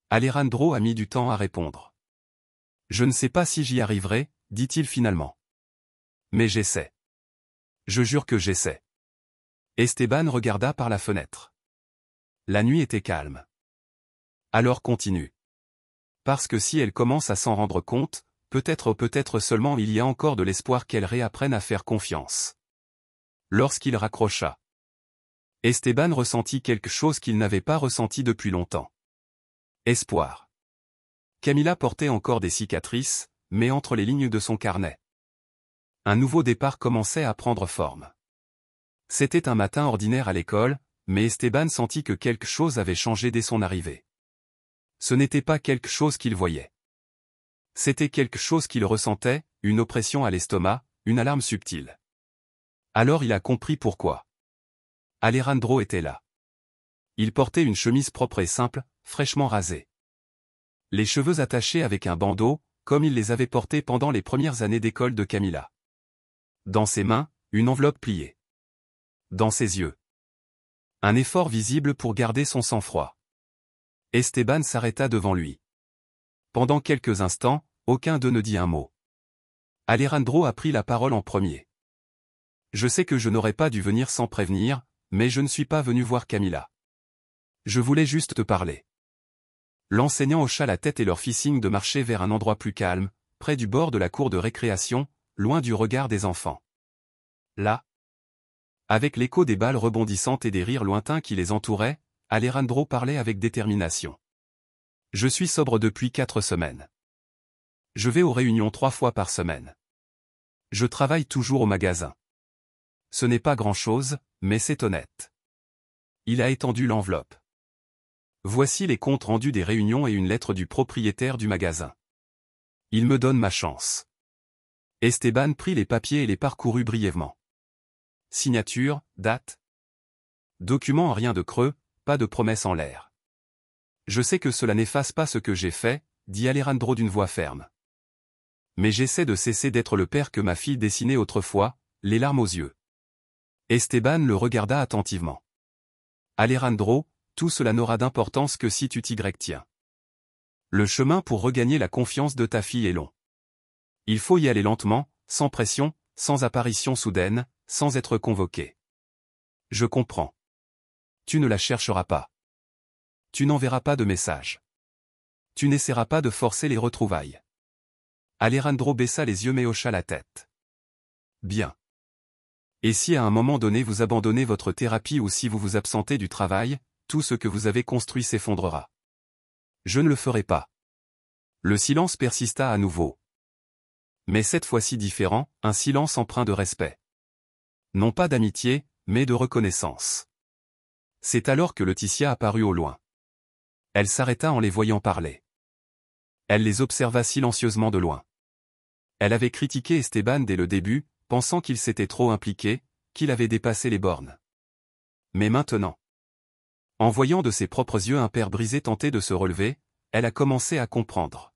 Alejandro a mis du temps à répondre. « Je ne sais pas si j'y arriverai, dit-il finalement. Mais j'essaie. Je jure que j'essaie. » Esteban regarda par la fenêtre. La nuit était calme. Alors continue. Parce que si elle commence à s'en rendre compte, peut-être seulement il y a encore de l'espoir qu'elle réapprenne à faire confiance. Lorsqu'il raccrocha, Esteban ressentit quelque chose qu'il n'avait pas ressenti depuis longtemps. Espoir. Camilla portait encore des cicatrices, mais entre les lignes de son carnet. Un nouveau départ commençait à prendre forme. C'était un matin ordinaire à l'école, mais Esteban sentit que quelque chose avait changé dès son arrivée. Ce n'était pas quelque chose qu'il voyait. C'était quelque chose qu'il ressentait, une oppression à l'estomac, une alarme subtile. Alors il a compris pourquoi. Alejandro était là. Il portait une chemise propre et simple, fraîchement rasée. Les cheveux attachés avec un bandeau, comme il les avait portés pendant les premières années d'école de Camilla. Dans ses mains, une enveloppe pliée. Dans ses yeux, un effort visible pour garder son sang-froid. Esteban s'arrêta devant lui. Pendant quelques instants, aucun d'eux ne dit un mot. Alejandro a pris la parole en premier. « Je sais que je n'aurais pas dû venir sans prévenir, mais je ne suis pas venu voir Camilla. Je voulais juste te parler. » L'enseignant hocha la tête et leur fit signe de marcher vers un endroit plus calme, près du bord de la cour de récréation, loin du regard des enfants. Là, avec l'écho des balles rebondissantes et des rires lointains qui les entouraient, Alejandro parlait avec détermination. « Je suis sobre depuis 4 semaines. Je vais aux réunions 3 fois par semaine. Je travaille toujours au magasin. Ce n'est pas grand-chose, mais c'est honnête. » Il a étendu l'enveloppe. Voici les comptes rendus des réunions et une lettre du propriétaire du magasin. Il me donne ma chance. Esteban prit les papiers et les parcourut brièvement. Signature, date. Document en rien de creux, pas de promesse en l'air. Je sais que cela n'efface pas ce que j'ai fait, dit Alejandro d'une voix ferme. Mais j'essaie de cesser d'être le père que ma fille dessinait autrefois, les larmes aux yeux. Esteban le regarda attentivement. Alejandro, tout cela n'aura d'importance que si tu t'y tiens. Le chemin pour regagner la confiance de ta fille est long. Il faut y aller lentement, sans pression, sans apparition soudaine, sans être convoqué. Je comprends. Tu ne la chercheras pas. Tu n'enverras pas de message. Tu n'essaieras pas de forcer les retrouvailles. Alejandro baissa les yeux mais hocha la tête. Bien. Et si à un moment donné vous abandonnez votre thérapie ou si vous vous absentez du travail, tout ce que vous avez construit s'effondrera. Je ne le ferai pas. Le silence persista à nouveau. Mais cette fois-ci différent, un silence empreint de respect. Non pas d'amitié, mais de reconnaissance. C'est alors que Laetitia apparut au loin. Elle s'arrêta en les voyant parler. Elle les observa silencieusement de loin. Elle avait critiqué Esteban dès le début, pensant qu'il s'était trop impliqué, qu'il avait dépassé les bornes. Mais maintenant, en voyant de ses propres yeux un père brisé tenter de se relever, elle a commencé à comprendre.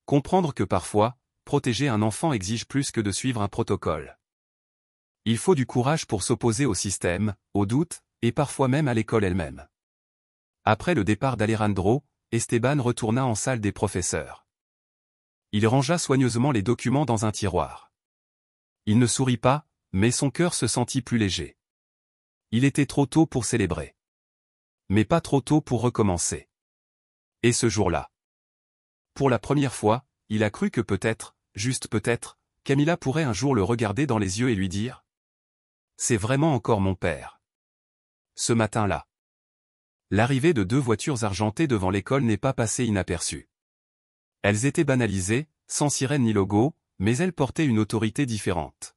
Comprendre que parfois, protéger un enfant exige plus que de suivre un protocole. Il faut du courage pour s'opposer au système, aux doutes, et parfois même à l'école elle-même. Après le départ d'Alejandro, Esteban retourna en salle des professeurs. Il rangea soigneusement les documents dans un tiroir. Il ne sourit pas, mais son cœur se sentit plus léger. Il était trop tôt pour célébrer. Mais pas trop tôt pour recommencer. Et ce jour-là, pour la première fois, il a cru que peut-être, juste peut-être, Camila pourrait un jour le regarder dans les yeux et lui dire « C'est vraiment encore mon père. » Ce matin-là, l'arrivée de 2 voitures argentées devant l'école n'est pas passée inaperçue. Elles étaient banalisées, sans sirène ni logo, mais elles portaient une autorité différente.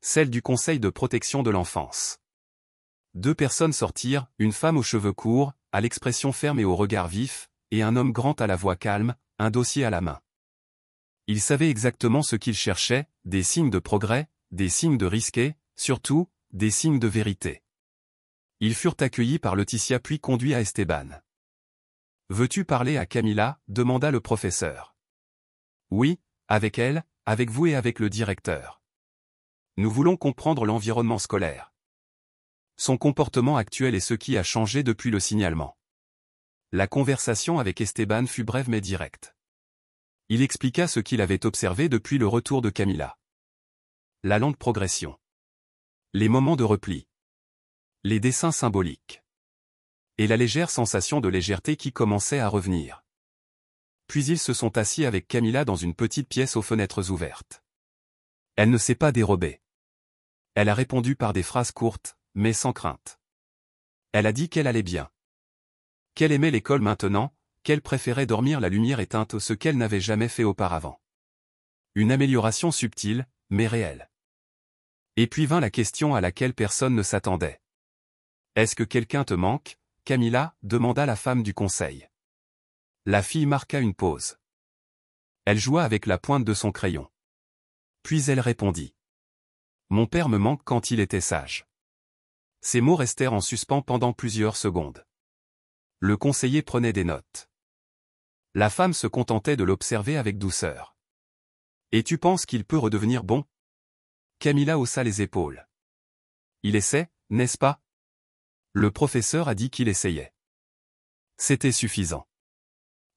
Celle du Conseil de protection de l'enfance. 2 personnes sortirent, une femme aux cheveux courts, à l'expression ferme et au regard vif, et un homme grand à la voix calme, un dossier à la main. Ils savaient exactement ce qu'ils cherchaient, des signes de progrès, des signes de risqué, surtout, des signes de vérité. Ils furent accueillis par Laetitia puis conduits à Esteban. « Veux-tu parler à Camila ?» demanda le professeur. « Oui, avec elle, avec vous et avec le directeur. Nous voulons comprendre l'environnement scolaire. Son comportement actuel et ce qui a changé depuis le signalement. » La conversation avec Esteban fut brève mais directe. Il expliqua ce qu'il avait observé depuis le retour de Camila. La lente progression. Les moments de repli. Les dessins symboliques. Et la légère sensation de légèreté qui commençait à revenir. Puis ils se sont assis avec Camila dans une petite pièce aux fenêtres ouvertes. Elle ne s'est pas dérobée. Elle a répondu par des phrases courtes, mais sans crainte. Elle a dit qu'elle allait bien. Qu'elle aimait l'école maintenant, qu'elle préférait dormir la lumière éteinte, ce qu'elle n'avait jamais fait auparavant. Une amélioration subtile, mais réelle. Et puis vint la question à laquelle personne ne s'attendait. « Est-ce que quelqu'un te manque, Camila ?» demanda la femme du conseil. La fille marqua une pause. Elle joua avec la pointe de son crayon. Puis elle répondit. « Mon père me manque quand il était sage. » Ces mots restèrent en suspens pendant plusieurs secondes. Le conseiller prenait des notes. La femme se contentait de l'observer avec douceur. « Et tu penses qu'il peut redevenir bon ?» Camila haussa les épaules. « Il essaie, n'est-ce pas ?» Le professeur a dit qu'il essayait. C'était suffisant.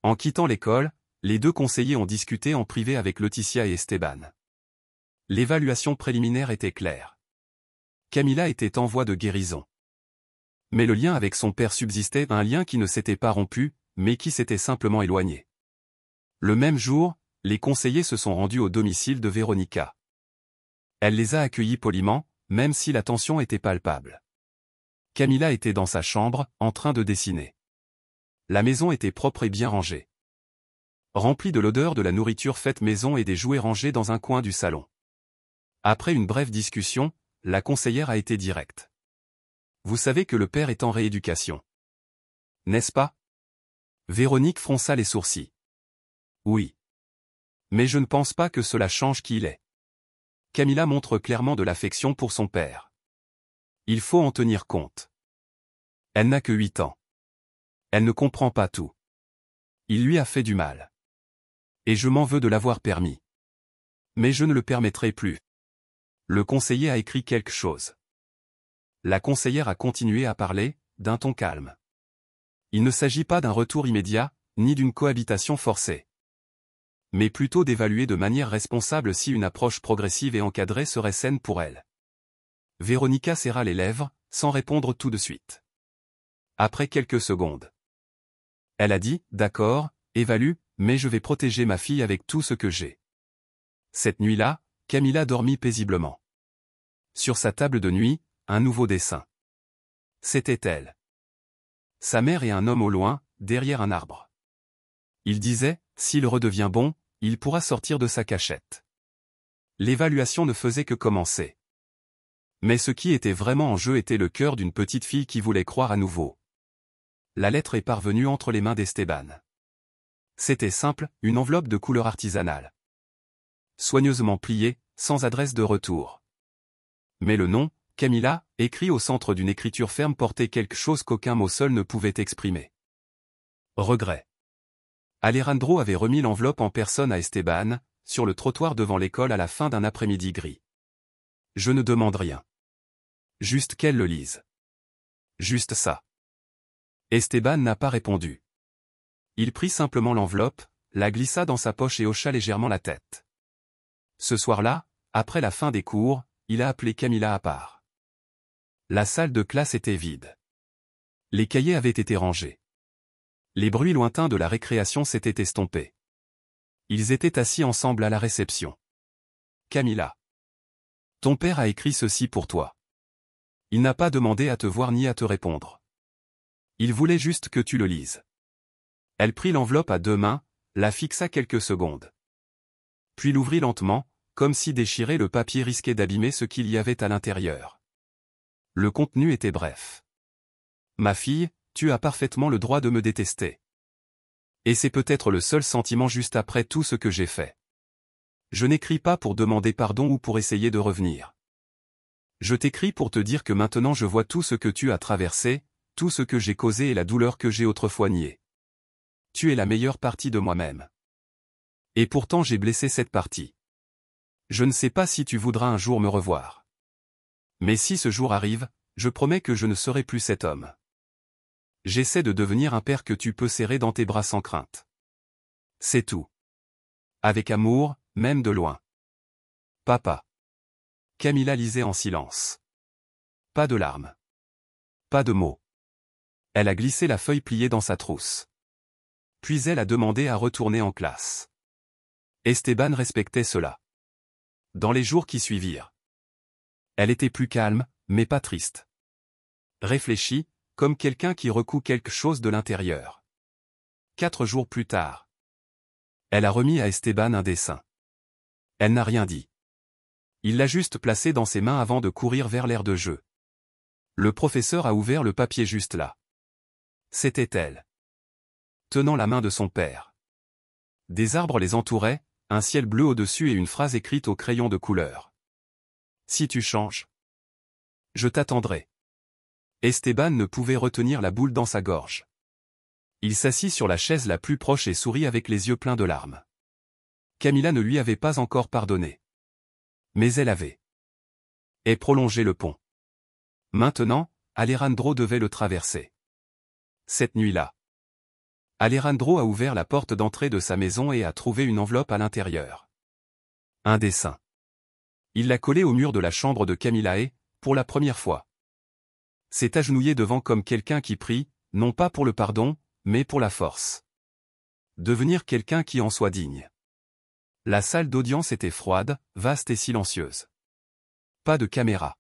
En quittant l'école, les 2 conseillers ont discuté en privé avec Laetitia et Esteban. L'évaluation préliminaire était claire. Camila était en voie de guérison. Mais le lien avec son père subsistait, un lien qui ne s'était pas rompu, mais qui s'était simplement éloigné. Le même jour, les conseillers se sont rendus au domicile de Véronica. Elle les a accueillis poliment, même si la tension était palpable. Camila était dans sa chambre, en train de dessiner. La maison était propre et bien rangée. Remplie de l'odeur de la nourriture faite maison et des jouets rangés dans un coin du salon. Après une brève discussion, la conseillère a été directe. « Vous savez que le père est en rééducation. N'est-ce pas ?» Véronique fronça les sourcils. « Oui. Mais je ne pense pas que cela change qui il est. » Camila montre clairement de l'affection pour son père. Il faut en tenir compte. Elle n'a que 8 ans. Elle ne comprend pas tout. Il lui a fait du mal. Et je m'en veux de l'avoir permis. Mais je ne le permettrai plus. Le conseiller a écrit quelque chose. La conseillère a continué à parler, d'un ton calme. Il ne s'agit pas d'un retour immédiat, ni d'une cohabitation forcée. Mais plutôt d'évaluer de manière responsable si une approche progressive et encadrée serait saine pour elle. Véronica serra les lèvres, sans répondre tout de suite. Après quelques secondes. Elle a dit, « D'accord, évalue, mais je vais protéger ma fille avec tout ce que j'ai. » Cette nuit-là, Camila dormit paisiblement. Sur sa table de nuit, un nouveau dessin. C'était elle. Sa mère et un homme au loin, derrière un arbre. Il disait, s'il redevient bon, il pourra sortir de sa cachette. L'évaluation ne faisait que commencer. Mais ce qui était vraiment en jeu était le cœur d'une petite fille qui voulait croire à nouveau. la lettre est parvenue entre les mains d'Esteban. C'était simple, une enveloppe de couleur artisanale. Soigneusement pliée, sans adresse de retour. Mais le nom, Camila, écrit au centre d'une écriture ferme portait quelque chose qu'aucun mot seul ne pouvait exprimer. Regret. Alejandro avait remis l'enveloppe en personne à Esteban, sur le trottoir devant l'école à la fin d'un après-midi gris. Je ne demande rien. Juste qu'elle le lise. Juste ça. Esteban n'a pas répondu. Il prit simplement l'enveloppe, la glissa dans sa poche et hocha légèrement la tête. Ce soir-là, après la fin des cours, il a appelé Camila à part. La salle de classe était vide. Les cahiers avaient été rangés. Les bruits lointains de la récréation s'étaient estompés. Ils étaient assis ensemble à la réception. Camila. Ton père a écrit ceci pour toi. Il n'a pas demandé à te voir ni à te répondre. Il voulait juste que tu le lises. Elle prit l'enveloppe à deux mains, la fixa quelques secondes. Puis l'ouvrit lentement, comme si déchirer le papier risquait d'abîmer ce qu'il y avait à l'intérieur. Le contenu était bref. Ma fille, tu as parfaitement le droit de me détester. Et c'est peut-être le seul sentiment juste après tout ce que j'ai fait. Je n'écris pas pour demander pardon ou pour essayer de revenir. Je t'écris pour te dire que maintenant je vois tout ce que tu as traversé, tout ce que j'ai causé et la douleur que j'ai autrefois niée. Tu es la meilleure partie de moi-même. Et pourtant j'ai blessé cette partie. Je ne sais pas si tu voudras un jour me revoir. Mais si ce jour arrive, je promets que je ne serai plus cet homme. J'essaie de devenir un père que tu peux serrer dans tes bras sans crainte. C'est tout. Avec amour, même de loin. Papa. Camila lisait en silence. Pas de larmes. Pas de mots. Elle a glissé la feuille pliée dans sa trousse. Puis elle a demandé à retourner en classe. Esteban respectait cela. Dans les jours qui suivirent. Elle était plus calme, mais pas triste. Réfléchie, comme quelqu'un qui recoue quelque chose de l'intérieur. 4 jours plus tard. Elle a remis à Esteban un dessin. Elle n'a rien dit. Il l'a juste placé dans ses mains avant de courir vers l'aire de jeu. Le professeur a ouvert le papier juste là. C'était elle. Tenant la main de son père. Des arbres les entouraient, un ciel bleu au-dessus et une phrase écrite au crayon de couleur. Si tu changes, je t'attendrai. Esteban ne pouvait retenir la boule dans sa gorge. Il s'assit sur la chaise la plus proche et sourit avec les yeux pleins de larmes. Camila ne lui avait pas encore pardonné. Mais elle avait. Et prolongé le pont. Maintenant, Alejandro devait le traverser. Cette nuit-là. Alejandro a ouvert la porte d'entrée de sa maison et a trouvé une enveloppe à l'intérieur. Un dessin. Il l'a collé au mur de la chambre de Camila et, pour la première fois, s'est agenouillé devant comme quelqu'un qui prie, non pas pour le pardon, mais pour la force. Devenir quelqu'un qui en soit digne. La salle d'audience était froide, vaste et silencieuse. Pas de caméra.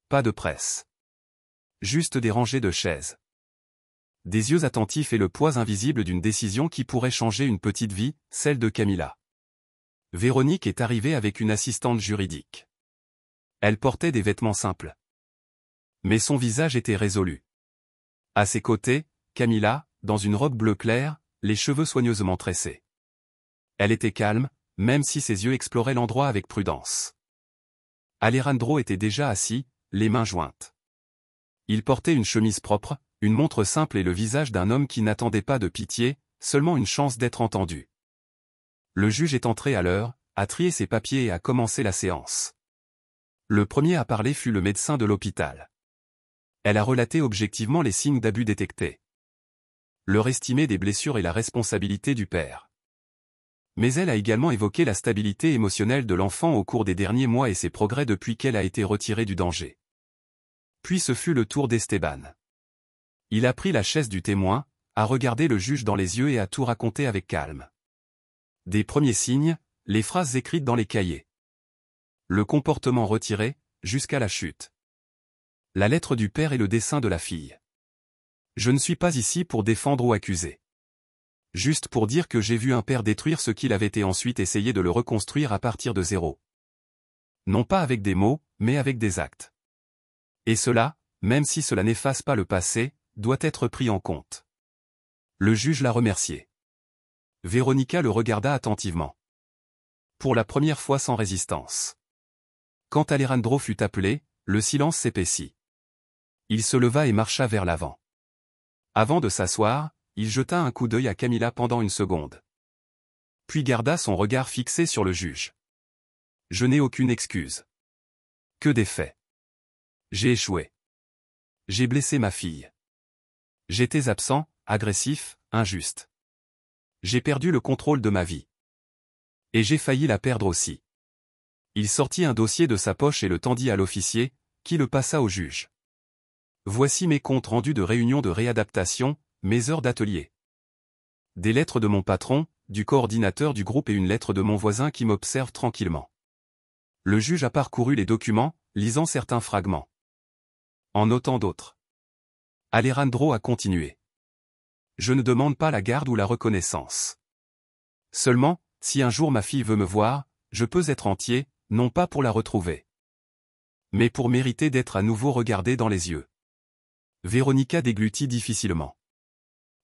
Pas de presse. Juste des rangées de chaises. Des yeux attentifs et le poids invisible d'une décision qui pourrait changer une petite vie, celle de Camila. Véronique est arrivée avec une assistante juridique. Elle portait des vêtements simples. Mais son visage était résolu. À ses côtés, Camila, dans une robe bleu clair, les cheveux soigneusement tressés. Elle était calme, même si ses yeux exploraient l'endroit avec prudence. Alejandro était déjà assis, les mains jointes. Il portait une chemise propre, une montre simple et le visage d'un homme qui n'attendait pas de pitié, seulement une chance d'être entendu. Le juge est entré à l'heure, a trié ses papiers et a commencé la séance. Le premier à parler fut le médecin de l'hôpital. Elle a relaté objectivement les signes d'abus détectés. Leur estimé des blessures et la responsabilité du père. Mais elle a également évoqué la stabilité émotionnelle de l'enfant au cours des derniers mois et ses progrès depuis qu'elle a été retirée du danger. Puis ce fut le tour d'Esteban. Il a pris la chaise du témoin, a regardé le juge dans les yeux et a tout raconté avec calme. Des premiers signes, les phrases écrites dans les cahiers. Le comportement retiré, jusqu'à la chute. La lettre du père et le dessin de la fille. Je ne suis pas ici pour défendre ou accuser. Juste pour dire que j'ai vu un père détruire ce qu'il avait et ensuite essayer de le reconstruire à partir de zéro. Non pas avec des mots, mais avec des actes. Et cela, même si cela n'efface pas le passé, doit être pris en compte. Le juge la remerciait. Véronica le regarda attentivement. Pour la première fois sans résistance. Quand Alejandro fut appelé, le silence s'épaissit. Il se leva et marcha vers l'avant. Avant de s'asseoir, il jeta un coup d'œil à Camila pendant une seconde. Puis garda son regard fixé sur le juge. Je n'ai aucune excuse. Que des faits. J'ai échoué. J'ai blessé ma fille. J'étais absent, agressif, injuste. J'ai perdu le contrôle de ma vie. Et j'ai failli la perdre aussi. Il sortit un dossier de sa poche et le tendit à l'officier, qui le passa au juge. Voici mes comptes rendus de réunion de réadaptation, mes heures d'atelier. Des lettres de mon patron, du coordinateur du groupe et une lettre de mon voisin qui m'observe tranquillement. Le juge a parcouru les documents, lisant certains fragments. En notant d'autres. Alejandro a continué. Je ne demande pas la garde ou la reconnaissance. Seulement, si un jour ma fille veut me voir, je peux être entier, non pas pour la retrouver. Mais pour mériter d'être à nouveau regardé dans les yeux. Véronica déglutit difficilement.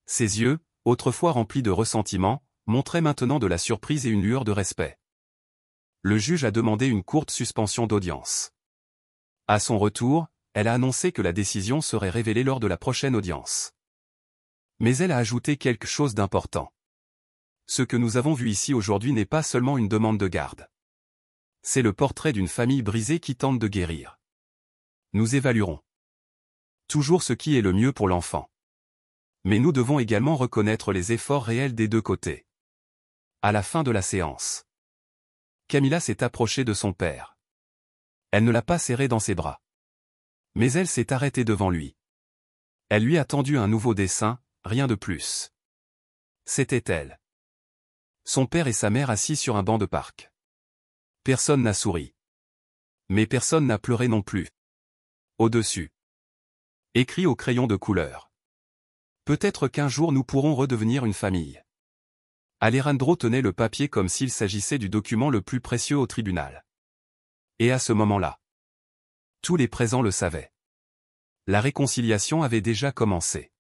Ses yeux, autrefois remplis de ressentiment, montraient maintenant de la surprise et une lueur de respect. Le juge a demandé une courte suspension d'audience. À son retour, elle a annoncé que la décision serait révélée lors de la prochaine audience. Mais elle a ajouté quelque chose d'important. Ce que nous avons vu ici aujourd'hui n'est pas seulement une demande de garde. C'est le portrait d'une famille brisée qui tente de guérir. Nous évaluerons toujours ce qui est le mieux pour l'enfant. Mais nous devons également reconnaître les efforts réels des deux côtés. À la fin de la séance, Camila s'est approchée de son père. Elle ne l'a pas serré dans ses bras. Mais elle s'est arrêtée devant lui. Elle lui a tendu un nouveau dessin, rien de plus. C'était elle. Son père et sa mère assis sur un banc de parc. Personne n'a souri. Mais personne n'a pleuré non plus. Au-dessus. Écrit au crayon de couleur. Peut-être qu'un jour nous pourrons redevenir une famille. Alejandro tenait le papier comme s'il s'agissait du document le plus précieux au tribunal. Et à ce moment-là, tous les présents le savaient. La réconciliation avait déjà commencé.